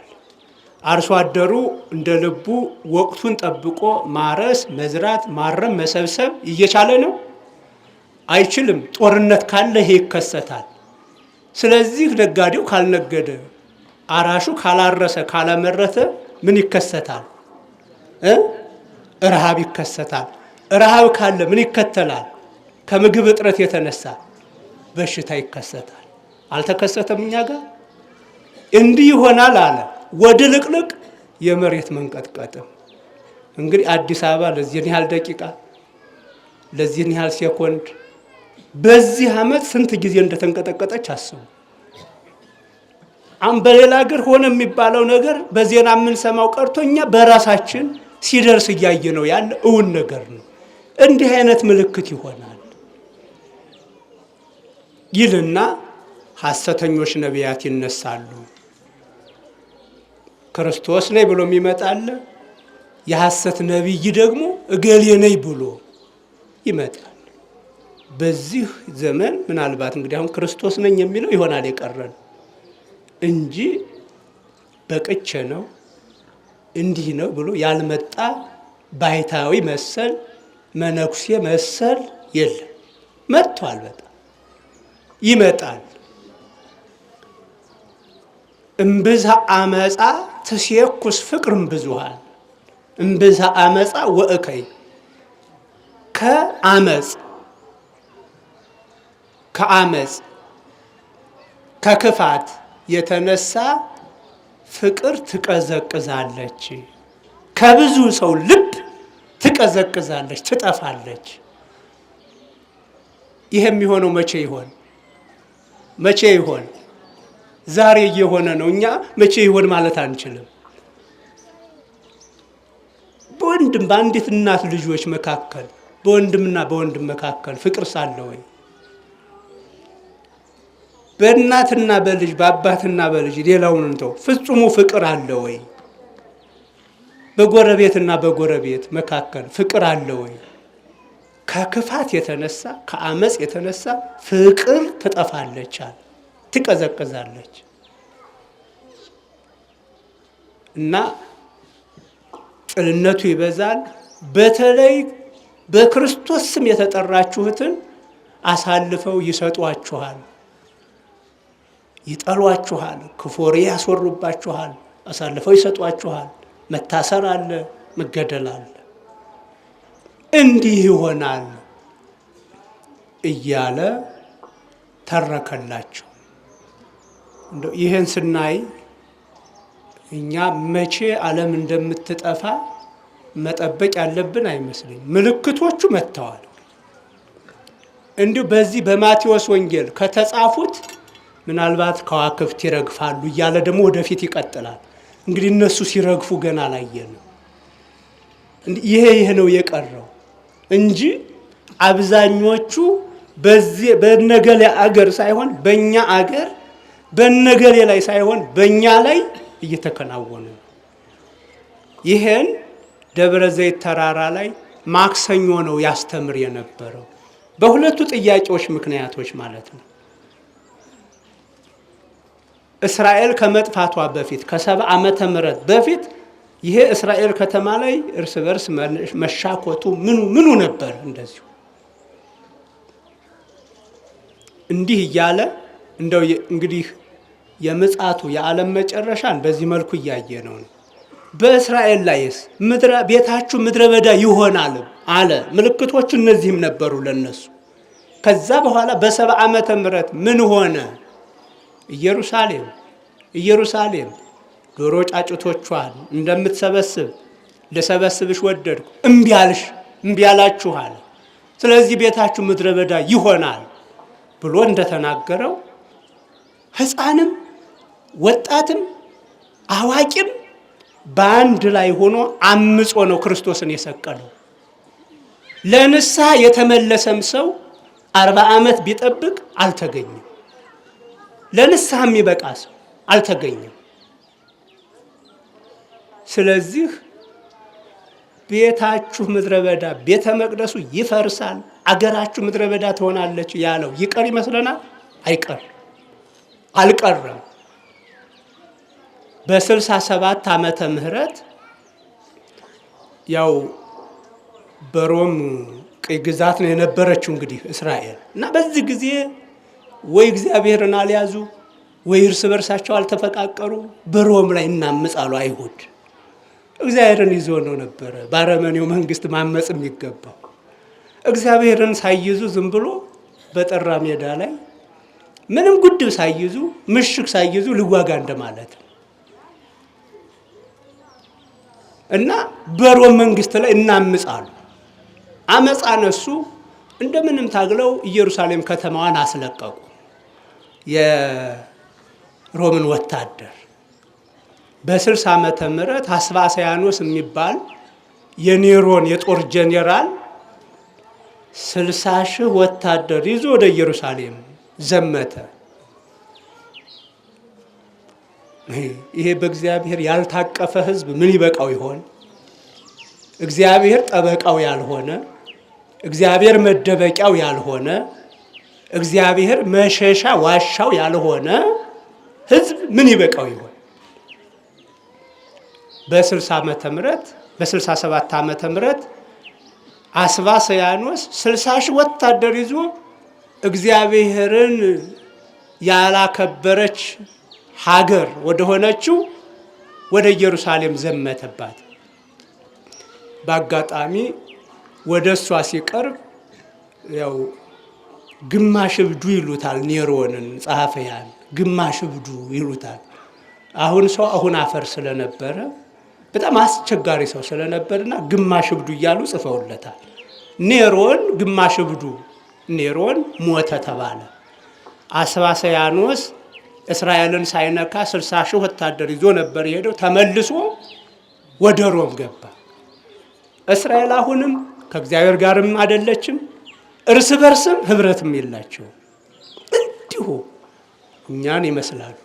አርሶ አደሩ እንደ ልቡ ወቅቱን ጠብቆ ማረስ፣ መዝራት፣ ማረም፣ መሰብሰብ እየቻለ ነው? አይችልም። ጦርነት ካለ ይሄ ይከሰታል። ስለዚህ ነጋዴው ካልነገደ፣ አራሹ ካላረሰ፣ ካላመረተ ምን ይከሰታል? ረሃብ ይከሰታል። ረሃብ ካለ ምን ይከተላል? ከምግብ እጥረት የተነሳ በሽታ ይከሰታል። አልተከሰተም? እኛ ጋር እንዲህ ይሆናል አለ። ወደ ልቅልቅ የመሬት መንቀጥቀጥም እንግዲህ አዲስ አበባ ለዚህን ያህል ደቂቃ ለዚህን ያህል ሴኮንድ በዚህ ዓመት ስንት ጊዜ እንደተንቀጠቀጠች አስቡ። አሁን በሌላ ሀገር ሆነ የሚባለው ነገር በዜና የምንሰማው ቀርቶ እኛ በራሳችን ሲደርስ እያየ ነው ያለ እውን ነገር ነው። እንዲህ አይነት ምልክት ይሆናል ይልና ሐሰተኞች ነቢያት ይነሳሉ። ክርስቶስ ነኝ ብሎ የሚመጣል፣ የሐሰት ነቢይ ደግሞ እገሌ ነኝ ብሎ ይመጣል። በዚህ ዘመን ምናልባት እንግዲህ አሁን ክርስቶስ ነኝ የሚለው ይሆናል የቀረን እንጂ በቅቼ ነው እንዲህ ነው ብሎ ያልመጣ ባይታዊ መሰል መነኩሴ መሰል የለም። መጥቷል። በጣም ይመጣል። እምብዛ አመፃ ትሴኩስ ፍቅር ብዙሃን እምብዛ አመፃ ወእከይ ከአመፅ ከክፋት የተነሳ ፍቅር ትቀዘቅዛለች። ከብዙ ሰው ልብ ትቀዘቅዛለች፣ ትጠፋለች። ይሄ የሚሆነው መቼ ይሆን? መቼ ይሆን? ዛሬ እየሆነ ነው። እኛ መቼ ይሆን ማለት አንችልም። በወንድም በአንዲት እናት ልጆች መካከል በወንድምና በወንድም መካከል ፍቅር ሳለ ወይ? በእናትና በልጅ በአባትና በልጅ ሌላውን እንተው፣ ፍጹሙ ፍቅር አለ ወይ? በጎረቤትና በጎረቤት መካከል ፍቅር አለ ወይ? ከክፋት የተነሳ ከአመጽ የተነሳ ፍቅር ትጠፋለች፣ ትቀዘቅዛለች። እና ጥልነቱ ይበዛል። በተለይ በክርስቶስ ስም የተጠራችሁትን አሳልፈው ይሰጧችኋል፣ ይጠሏችኋል፣ ክፉ ወሬ ያስወሩባችኋል፣ አሳልፈው ይሰጧችኋል። መታሰር አለ፣ መገደል አለ። እንዲህ ይሆናል እያለ ተረከላቸው። ይህን ስናይ እኛ መቼ ዓለም እንደምትጠፋ መጠበቅ ያለብን አይመስልም። ምልክቶቹ መጥተዋል። እንዲሁ በዚህ በማቴዎስ ወንጌል ከተጻፉት ምናልባት ከዋክብት ይረግፋሉ እያለ ደግሞ ወደፊት ይቀጥላል። እንግዲህ እነሱ ሲረግፉ ገና አላየንም። ይሄ ነው የቀረው እንጂ አብዛኞቹ በነገሌ አገር ሳይሆን በእኛ አገር፣ በነገሌ ላይ ሳይሆን በእኛ ላይ እየተከናወኑ ነው። ይሄን ደብረ ዘይት ተራራ ላይ ማክሰኞ ነው ያስተምር የነበረው። በሁለቱ ጥያቄዎች ምክንያቶች ማለት ነው። እስራኤል ከመጥፋቷ በፊት ከ70 ዓመተ ምህረት በፊት ይሄ እስራኤል ከተማ ላይ እርስ በርስ መሻኮቱ ምኑ ነበር። እንደዚሁ እንዲህ እያለ እንደው እንግዲህ የምጽአቱ የዓለም መጨረሻን በዚህ መልኩ እያየ ነው። በእስራኤል ላይስ ቤታችሁ ምድረ በዳ ይሆናል አለ። ምልክቶቹ እነዚህም ነበሩ ለነሱ። ከዛ በኋላ በ70 ዓመተ ምህረት ምን ሆነ? ኢየሩሳሌም ዶሮ ጫጩቶቿን እንደምትሰበስብ ልሰበስብሽ ወደድኩ፣ እምቢ አላችሁ አለ። ስለዚህ ቤታችሁ ምድረ በዳ ይሆናል ብሎ እንደተናገረው ሕፃንም ወጣትም አዋቂም በአንድ ላይ ሆኖ አምጾ ነው ክርስቶስን የሰቀለው። ለንስሐ የተመለሰም ሰው 40 ዓመት ቢጠብቅ አልተገኘም። ለንስሐ የሚበቃ ሰው አልተገኘም። ስለዚህ ቤታችሁ ምድረ በዳ፣ ቤተ መቅደሱ ይፈርሳል፣ አገራችሁ ምድረ በዳ ትሆናለች ያለው ይቀር ይመስለናል? አልቀረም። በ67 ዓመተ ምህረት ያው በሮም ቅኝ ግዛት ነው የነበረችው እንግዲህ እስራኤል እና በዚህ ጊዜ ወይ እግዚአብሔርን አልያዙ ወይ እርስ በርሳቸው አልተፈቃቀሩ። በሮም ላይ እናምጻሉ አይሁድ። እግዚአብሔርን ይዞ ነው ነበረ ባረመኔው መንግስት ማመጽ የሚገባው። እግዚአብሔርን ሳይይዙ ዝም ብሎ በጠራ ሜዳ ላይ ምንም ጉድብ ሳይይዙ ምሽግ ሳይይዙ ልዋጋ እንደማለት ነው እና በሮም መንግስት ላይ እናምጻሉ። አመጽ አነሱ። እንደምንም ታግለው ኢየሩሳሌም ከተማዋን አስለቀቁ። የሮምን ወታደር በ60 ዓመተ ምህረት አስባስያኖስ የሚባል የኔሮን የጦር ጄኔራል 60,000 ወታደር ይዞ ወደ ኢየሩሳሌም ዘመተ። ይሄ በእግዚአብሔር ያልታቀፈ ህዝብ ምን ይበቃው ይሆን? እግዚአብሔር ጠበቃው ያልሆነ፣ እግዚአብሔር መደበቂያው ያልሆነ፣ እግዚአብሔር መሸሻ ዋሻው ያልሆነ ህዝብ ምን ይበቃው ይሆን? በ67 ዓመተ ምህረት አስባስያኖስ 60,000 ወታደር ይዞ እግዚአብሔርን ያላከበረች ሀገር ወደ ሆነችው ወደ ኢየሩሳሌም ዘመተባት። በአጋጣሚ ወደ እሷ ሲቀርብ ያው ግማሽ እብዱ ይሉታል ኔሮንን ጸሐፊያን፣ ግማሽ እብዱ ይሉታል። አሁን አፈር ስለነበረ በጣም አስቸጋሪ ሰው ስለነበርና ግማሽ እብዱ እያሉ ጽፈውለታል። ኔሮን ግማሽ እብዱ፣ ኔሮን ሞተ ተባለ። አስባስያኖስ እስራኤልን ሳይነካ 60,000 ወታደር ይዞ ነበር የሄደው። ተመልሶ ወደ ሮም ገባ። እስራኤል አሁንም ከእግዚአብሔር ጋርም አይደለችም፣ እርስ በርስም ህብረትም የላቸው። እንዲሁ እኛን ይመስላሉ።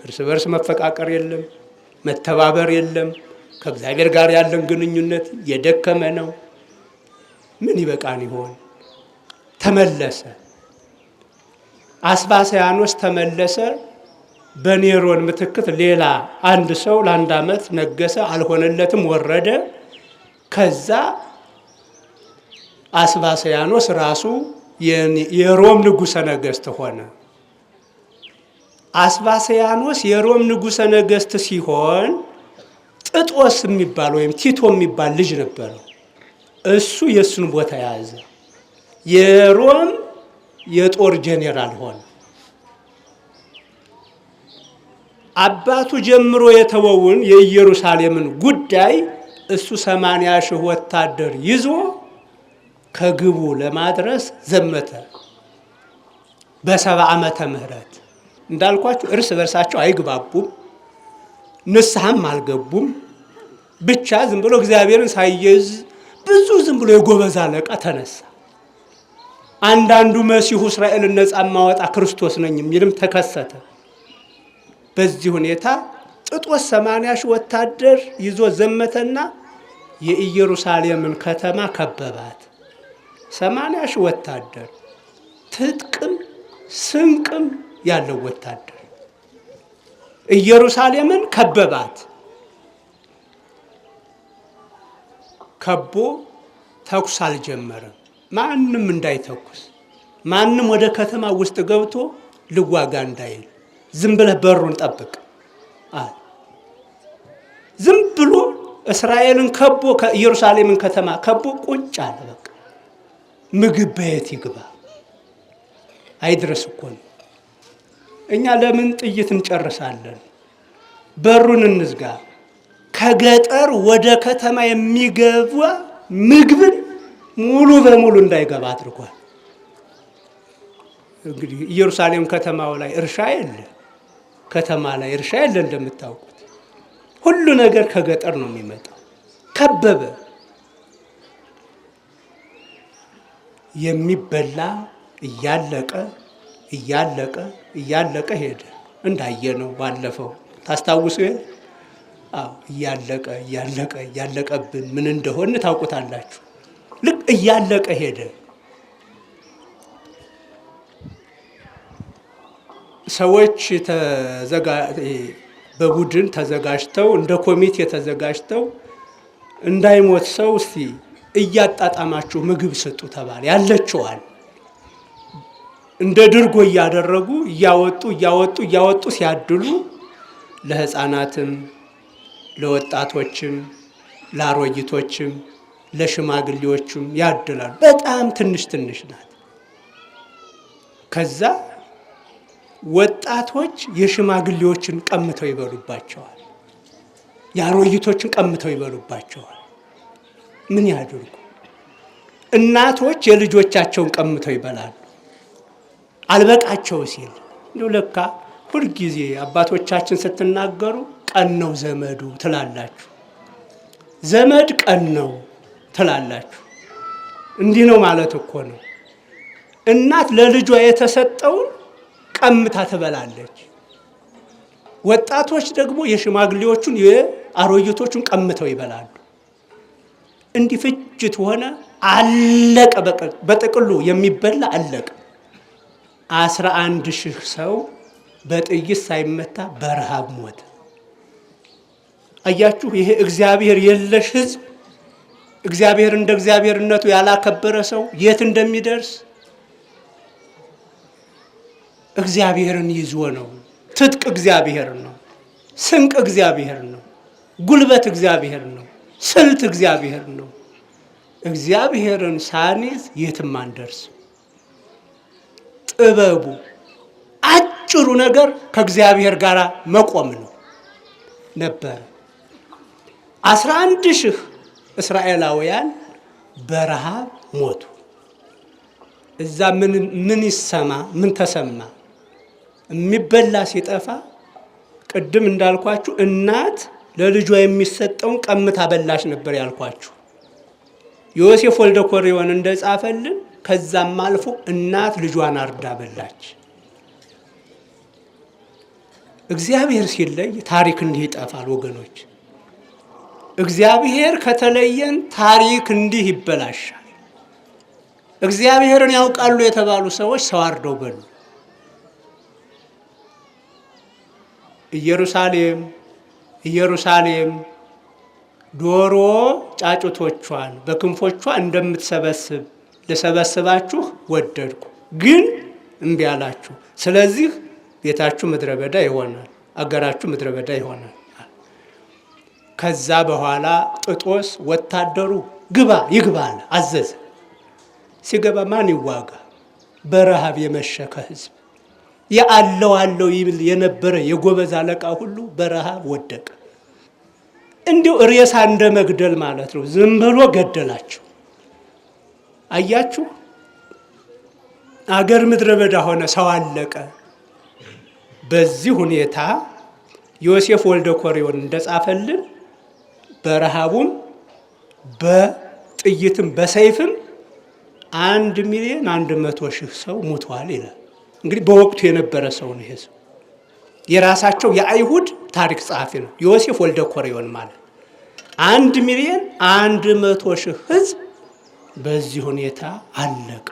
እርስ በርስ መፈቃቀር የለም፣ መተባበር የለም፣ ከእግዚአብሔር ጋር ያለን ግንኙነት የደከመ ነው። ምን ይበቃን ይሆን? ተመለሰ። አስባስያኖስ ተመለሰ። በኔሮን ምትክት ሌላ አንድ ሰው ለአንድ ዓመት ነገሰ። አልሆነለትም፣ ወረደ። ከዛ አስባስያኖስ ራሱ የሮም ንጉሠ ነገሥት ሆነ። አስባስያኖስ የሮም ንጉሠ ነገሥት ሲሆን ጥጦስ የሚባል ወይም ቲቶ የሚባል ልጅ ነበረው። እሱ የእሱን ቦታ ያዘ። የሮም የጦር ጄኔራል ሆነ። አባቱ ጀምሮ የተወውን የኢየሩሳሌምን ጉዳይ እሱ 80,000 ወታደር ይዞ ከግቡ ለማድረስ ዘመተ። በ70 ዓመተ ምህረት እንዳልኳችሁ እርስ በርሳቸው አይግባቡም፣ ንስሐም አልገቡም። ብቻ ዝም ብሎ እግዚአብሔርን ሳይይዝ ብዙ ዝም ብሎ የጎበዝ አለቃ ተነሳ። አንዳንዱ መሲሁ እስራኤልን ነፃ ማወጣ ክርስቶስ ነኝ የሚልም ተከሰተ። በዚህ ሁኔታ ጥጦስ 80,000 ወታደር ይዞ ዘመተና የኢየሩሳሌምን ከተማ ከበባት። 80,000 ወታደር፣ ትጥቅም ስንቅም ያለው ወታደር ኢየሩሳሌምን ከበባት። ከቦ ተኩስ አልጀመረም። ማንም እንዳይተኩስ፣ ማንም ወደ ከተማ ውስጥ ገብቶ ልዋጋ እንዳይል፣ ዝም ብለህ በሩን ጠብቅ አለ። ዝም ብሎ እስራኤልን ከቦ ከኢየሩሳሌምን ከተማ ከቦ ቁጭ አለ። በቃ ምግብ በየት ይግባ? አይድረስ እኮ ነው። እኛ ለምን ጥይት እንጨርሳለን? በሩን እንዝጋ። ከገጠር ወደ ከተማ የሚገባ ምግብን ሙሉ በሙሉ እንዳይገባ አድርጓል። እንግዲህ ኢየሩሳሌም ከተማው ላይ እርሻ የለ፣ ከተማ ላይ እርሻ የለ። እንደምታውቁት ሁሉ ነገር ከገጠር ነው የሚመጣው። ከበበ። የሚበላ እያለቀ እያለቀ እያለቀ ሄደ። እንዳየነው ባለፈው ታስታውሱ። አዎ እያለቀ እያለቀ እያለቀብን ምን እንደሆነ ታውቁታላችሁ። ልክ እያለቀ ሄደ። ሰዎች በቡድን ተዘጋጅተው እንደ ኮሚቴ ተዘጋጅተው እንዳይሞት ሰው እስቲ እያጣጣማችሁ ምግብ ስጡ ተባለ። ያለችዋል እንደ ድርጎ እያደረጉ እያወጡ ሲያድሉ ለሕፃናትም ለወጣቶችም ለአሮጊቶችም ለሽማግሌዎችም ያድላሉ። በጣም ትንሽ ትንሽ ናት። ከዛ ወጣቶች የሽማግሌዎችን ቀምተው ይበሉባቸዋል፣ የአሮጊቶችን ቀምተው ይበሉባቸዋል። ምን ያድርጉ? እናቶች የልጆቻቸውን ቀምተው ይበላሉ። አልበቃቸው ሲል እንደው ለካ ሁልጊዜ አባቶቻችን ስትናገሩ ቀን ነው ዘመዱ ትላላችሁ፣ ዘመድ ቀን ነው ትላላችሁ። እንዲህ ነው ማለት እኮ ነው። እናት ለልጇ የተሰጠውን ቀምታ ትበላለች። ወጣቶች ደግሞ የሽማግሌዎቹን የአሮጊቶቹን ቀምተው ይበላሉ። እንዲህ ፍጅት ሆነ። አለቀ። በጥቅሉ የሚበላ አለቀ። 11,000 ሰው በጥይት ሳይመታ በረሃብ ሞተ። አያችሁ፣ ይሄ እግዚአብሔር የለሽ ሕዝብ፣ እግዚአብሔር እንደ እግዚአብሔርነቱ ያላከበረ ሰው የት እንደሚደርስ እግዚአብሔርን ይዞ ነው። ትጥቅ እግዚአብሔር ነው። ስንቅ እግዚአብሔር ነው። ጉልበት እግዚአብሔር ነው። ስልት እግዚአብሔር ነው። እግዚአብሔርን ሳንይዝ የትም አንደርስ። ጥበቡ አጭሩ ነገር ከእግዚአብሔር ጋር መቆም ነው ነበር። 11,000 እስራኤላውያን በረሃብ ሞቱ። እዛ ምን ይሰማ? ምን ተሰማ? የሚበላ ሲጠፋ ቅድም እንዳልኳችሁ እናት ለልጇ የሚሰጠውን ቀምታ በላሽ ነበር ያልኳችሁ። ዮሴፍ ወልደ ኮሬዎን እንደጻፈልን ከዛም አልፎ እናት ልጇን አርዳ በላች። እግዚአብሔር ሲለይ ታሪክ እንዲህ ይጠፋል ወገኖች። እግዚአብሔር ከተለየን ታሪክ እንዲህ ይበላሻል። እግዚአብሔርን ያውቃሉ የተባሉ ሰዎች ሰው አርደው በሉ። ኢየሩሳሌም ኢየሩሳሌም ዶሮ ጫጩቶቿን በክንፎቿ እንደምትሰበስብ ልሰበስባችሁ ወደድኩ፣ ግን እምቢ አላችሁ። ስለዚህ ቤታችሁ ምድረ በዳ ይሆናል፣ አገራችሁ ምድረ በዳ ይሆናል። ከዛ በኋላ ጥጦስ ወታደሩ ግባ ይግባ አለ፣ አዘዘ። ሲገባ ማን ይዋጋ? በረሃብ የመሸከ ህዝብ ያለው አለው ይብል የነበረ የጎበዝ አለቃ ሁሉ በረሃብ ወደቀ። እንዲሁ ሬሳ እንደ መግደል ማለት ነው። ዝም ብሎ ገደላቸው። አያችሁ፣ አገር ምድረ በዳ ሆነ፣ ሰው አለቀ። በዚህ ሁኔታ ዮሴፍ ወልደ ኮሬዎን እንደጻፈልን በረሃቡም በጥይትም በሰይፍም 1,100,000 ሰው ሞቷል ይላል። እንግዲህ በወቅቱ የነበረ ሰው ነው። ይሄ ሰው የራሳቸው የአይሁድ ታሪክ ጸሐፊ ነው። ዮሴፍ ወልደ ኮሬዎን ማለት 1,100,000 ህዝብ በዚህ ሁኔታ አለቀ።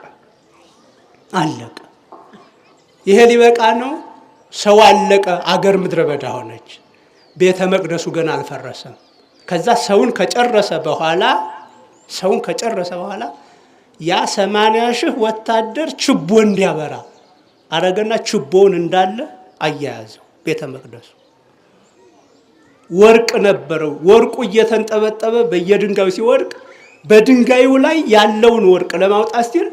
ይሄ ሊበቃ ነው? ሰው አለቀ፣ አገር ምድረ በዳ ሆነች። ቤተ መቅደሱ ገና አልፈረሰም። ከዛ ሰውን ከጨረሰ በኋላ ያ 80,000 ወታደር ችቦ እንዲያበራ አረገና ችቦውን እንዳለ አያያዘው። ቤተ መቅደሱ ወርቅ ነበረው። ወርቁ እየተንጠበጠበ በየድንጋዩ ሲወድቅ በድንጋዩ ላይ ያለውን ወርቅ ለማውጣት ሲል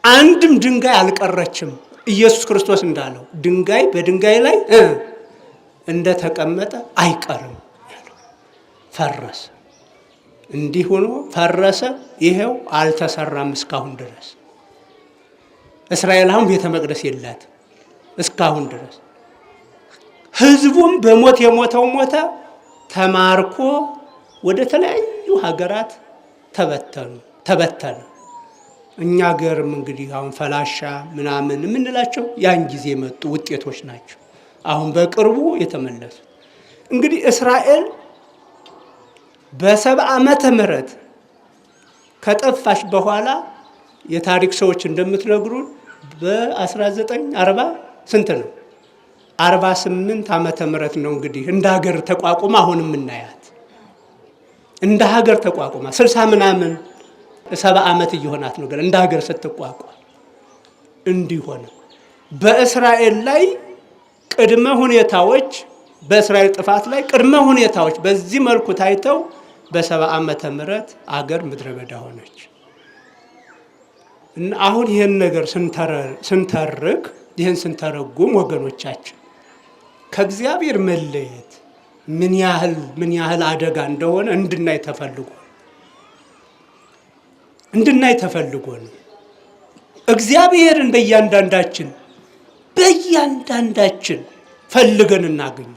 አንድም ድንጋይ አልቀረችም። ኢየሱስ ክርስቶስ እንዳለው ድንጋይ በድንጋይ ላይ እንደተቀመጠ አይቀርም ያለው። ፈረሰ። እንዲህ ሆኖ ፈረሰ። ይሄው አልተሰራም እስካሁን ድረስ። እስራኤል አሁን ቤተ መቅደስ የላትም እስካሁን ድረስ። ህዝቡም በሞት የሞተው ሞተ፣ ተማርኮ ወደ ተለያዩ ሀገራት ተበተነ። እኛ ሀገርም እንግዲህ አሁን ፈላሻ ምናምን የምንላቸው ያን ጊዜ የመጡ ውጤቶች ናቸው። አሁን በቅርቡ የተመለሱ እንግዲህ እስራኤል በ70 ዓመተ ምህረት ከጠፋች በኋላ የታሪክ ሰዎች እንደምትነግሩን በ1940 ስንት ነው 48 ዓመተ ምህረት ነው እንግዲህ እንደ ሀገር ተቋቁማ አሁን የምናያት እንደ ሀገር ተቋቁማ 60 ምናምን 70 ዓመት እየሆናት ነው እንደ ሀገር ስትቋቋም እንዲሆነ በእስራኤል ላይ ቅድመ ሁኔታዎች በእስራኤል ጥፋት ላይ ቅድመ ሁኔታዎች በዚህ መልኩ ታይተው በ70 ዓመተ ምህረት አገር ምድረ በዳ ሆነች። እና አሁን ይሄን ነገር ስንተርክ ይሄን ስንተረጉም ወገኖቻችን ከእግዚአብሔር መለየት ምን ያህል አደጋ እንደሆነ እንድናይ ተፈልጎ ነው። እግዚአብሔርን በእያንዳንዳችን ፈልገን እናገኝ።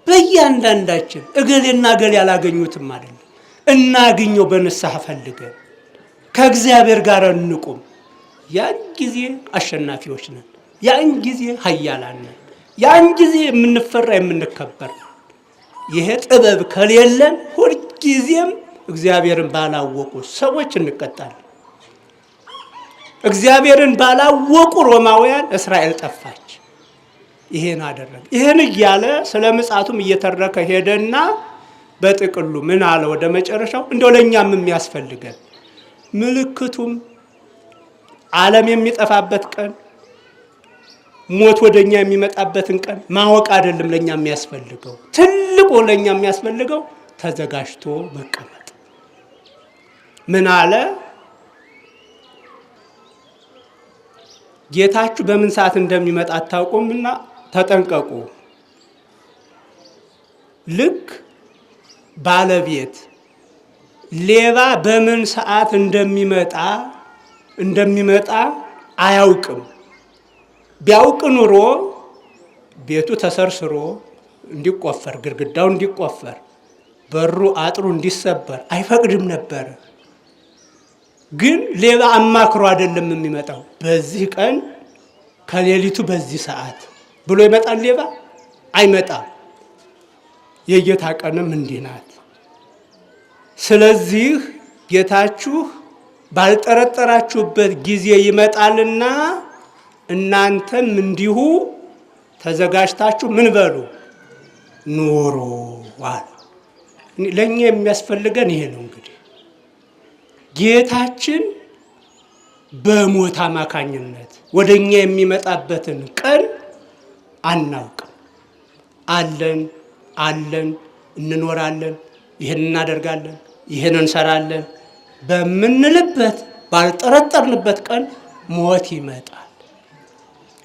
በእያንዳንዳችን እገሌና እገሌ ያላገኙትም አይደለም፣ እናገኘው በንስሐ ፈልገን ከእግዚአብሔር ጋር እንቁም። ያን ጊዜ አሸናፊዎች ነን። ያን ጊዜ ኃያላን ነን። ያን ጊዜ የምንፈራ የምንከበር። ይሄ ጥበብ ከሌለን ሁልጊዜም እግዚአብሔርን ባላወቁ ሰዎች እንቀጣለን። እግዚአብሔርን ባላወቁ ሮማውያን እስራኤል ጠፋች። ይሄን አደረገ። ይሄን እያለ ስለ ምጽአቱም እየተረከ ሄደና በጥቅሉ ምን አለ? ወደ መጨረሻው እንደው ለኛም የሚያስፈልገን ምልክቱም ዓለም የሚጠፋበት ቀን ሞት ወደኛ የሚመጣበትን ቀን ማወቅ አይደለም ለኛ የሚያስፈልገው። ትልቁ ለኛ የሚያስፈልገው ተዘጋጅቶ መቀመጥ። ምን አለ? ጌታችሁ በምን ሰዓት እንደሚመጣ አታውቁምና ተጠንቀቁ። ልክ ባለቤት ሌባ በምን ሰዓት እንደሚመጣ አያውቅም። ቢያውቅ ኑሮ ቤቱ ተሰርስሮ እንዲቆፈር፣ ግድግዳው እንዲቆፈር፣ በሩ አጥሩ እንዲሰበር አይፈቅድም ነበር። ግን ሌባ አማክሮ አይደለም የሚመጣው። በዚህ ቀን ከሌሊቱ በዚህ ሰዓት ብሎ ይመጣል። ሌባ አይመጣም። የጌታ ቀንም እንዲህ ናት። ስለዚህ ጌታችሁ ባልጠረጠራችሁበት ጊዜ ይመጣልና እናንተም እንዲሁ ተዘጋጅታችሁ ምን በሉ ኑሩ አለ። ለኛ የሚያስፈልገን ይሄ ነው። እንግዲህ ጌታችን በሞት አማካኝነት ወደኛ የሚመጣበትን ቀን አናውቅም። አለን እንኖራለን፣ ይህን እናደርጋለን፣ ይህን እንሰራለን በምንልበት ባልጠረጠርንበት ቀን ሞት ይመጣል፣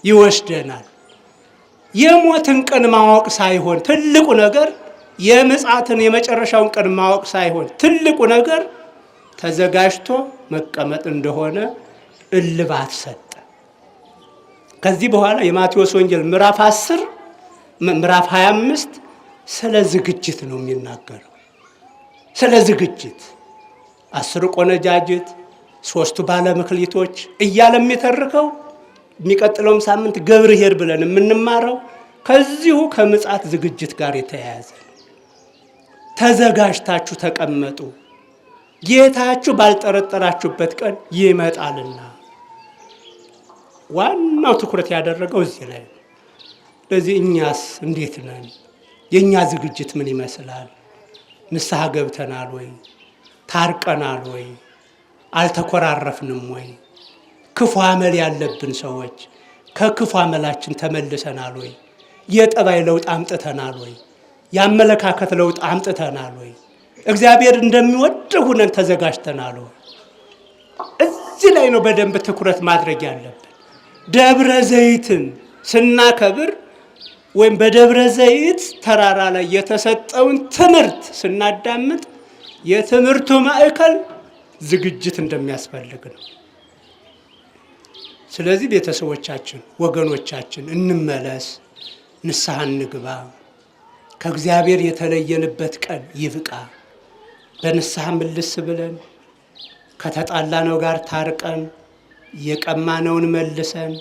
ይወስደናል። የሞትን ቀን ማወቅ ሳይሆን ትልቁ ነገር የምጽአትን የመጨረሻውን ቀን ማወቅ ሳይሆን ትልቁ ነገር ተዘጋጅቶ መቀመጥ እንደሆነ እልባት ሰጠ። ከዚህ በኋላ የማቴዎስ ወንጌል ምዕራፍ 10 ምዕራፍ 25 ስለ ዝግጅት ነው የሚናገረው። ስለ ዝግጅት 10 ቆነጃጅት፣ 3 ባለመክሊቶች እያለ የሚተርከው የሚቀጥለውም ሳምንት ገብርኄር ብለን የምንማረው ከዚሁ ከምጽአት ዝግጅት ጋር የተያያዘ ነው። ተዘጋጅታችሁ ተቀመጡ፣ ጌታችሁ ባልጠረጠራችሁበት ቀን ይመጣልና። ዋናው ትኩረት ያደረገው እዚህ ላይ ነው። ስለዚህ እኛስ እንዴት ነን? የኛ ዝግጅት ምን ይመስላል? ንስሐ ገብተናል ወይ? ታርቀናል ወይ? አልተኮራረፍንም ወይ? ክፉ አመል ያለብን ሰዎች ከክፉ አመላችን ተመልሰናል ወይ? የጠባይ ለውጥ አምጥተናል ወይ? የአመለካከት ለውጥ አምጥተናል ወይ? እግዚአብሔር እንደሚወደው ሆነን ተዘጋጅተናል ወይ? እዚህ ላይ ነው በደንብ ትኩረት ማድረግ ያለብን። ደብረ ዘይትን ስናከብር ወይም በደብረ ዘይት ተራራ ላይ የተሰጠውን ትምህርት ስናዳምጥ የትምህርቱ ማዕከል ዝግጅት እንደሚያስፈልግ ነው። ስለዚህ ቤተሰቦቻችን፣ ወገኖቻችን እንመለስ፣ ንስሐ እንግባ። ከእግዚአብሔር የተለየንበት ቀን ይብቃ። በንስሐ ምልስ ብለን ከተጣላነው ጋር ታርቀን የቀማነውን መልሰን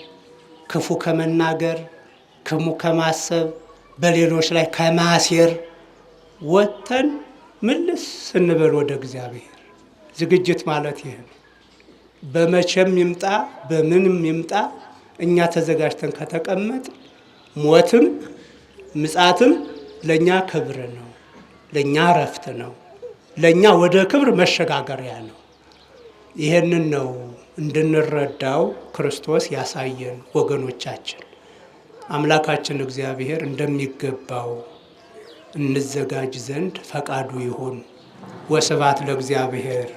ክፉ ከመናገር ክፉ ከማሰብ በሌሎች ላይ ከማሴር ወጥተን ምልስ ስንበል ወደ እግዚአብሔር። ዝግጅት ማለት ይሄ ነው። በመቼም ይምጣ በምንም ይምጣ እኛ ተዘጋጅተን ከተቀመጥ ሞትም ምጽአትም ለኛ ክብር ነው፣ ለኛ እረፍት ነው፣ ለኛ ወደ ክብር መሸጋገሪያ ነው። ይሄንን ነው እንድንረዳው ክርስቶስ ያሳየን ወገኖቻችን። አምላካችን እግዚአብሔር እንደሚገባው እንዘጋጅ ዘንድ ፈቃዱ ይሁን። ወስብሐት ለእግዚአብሔር።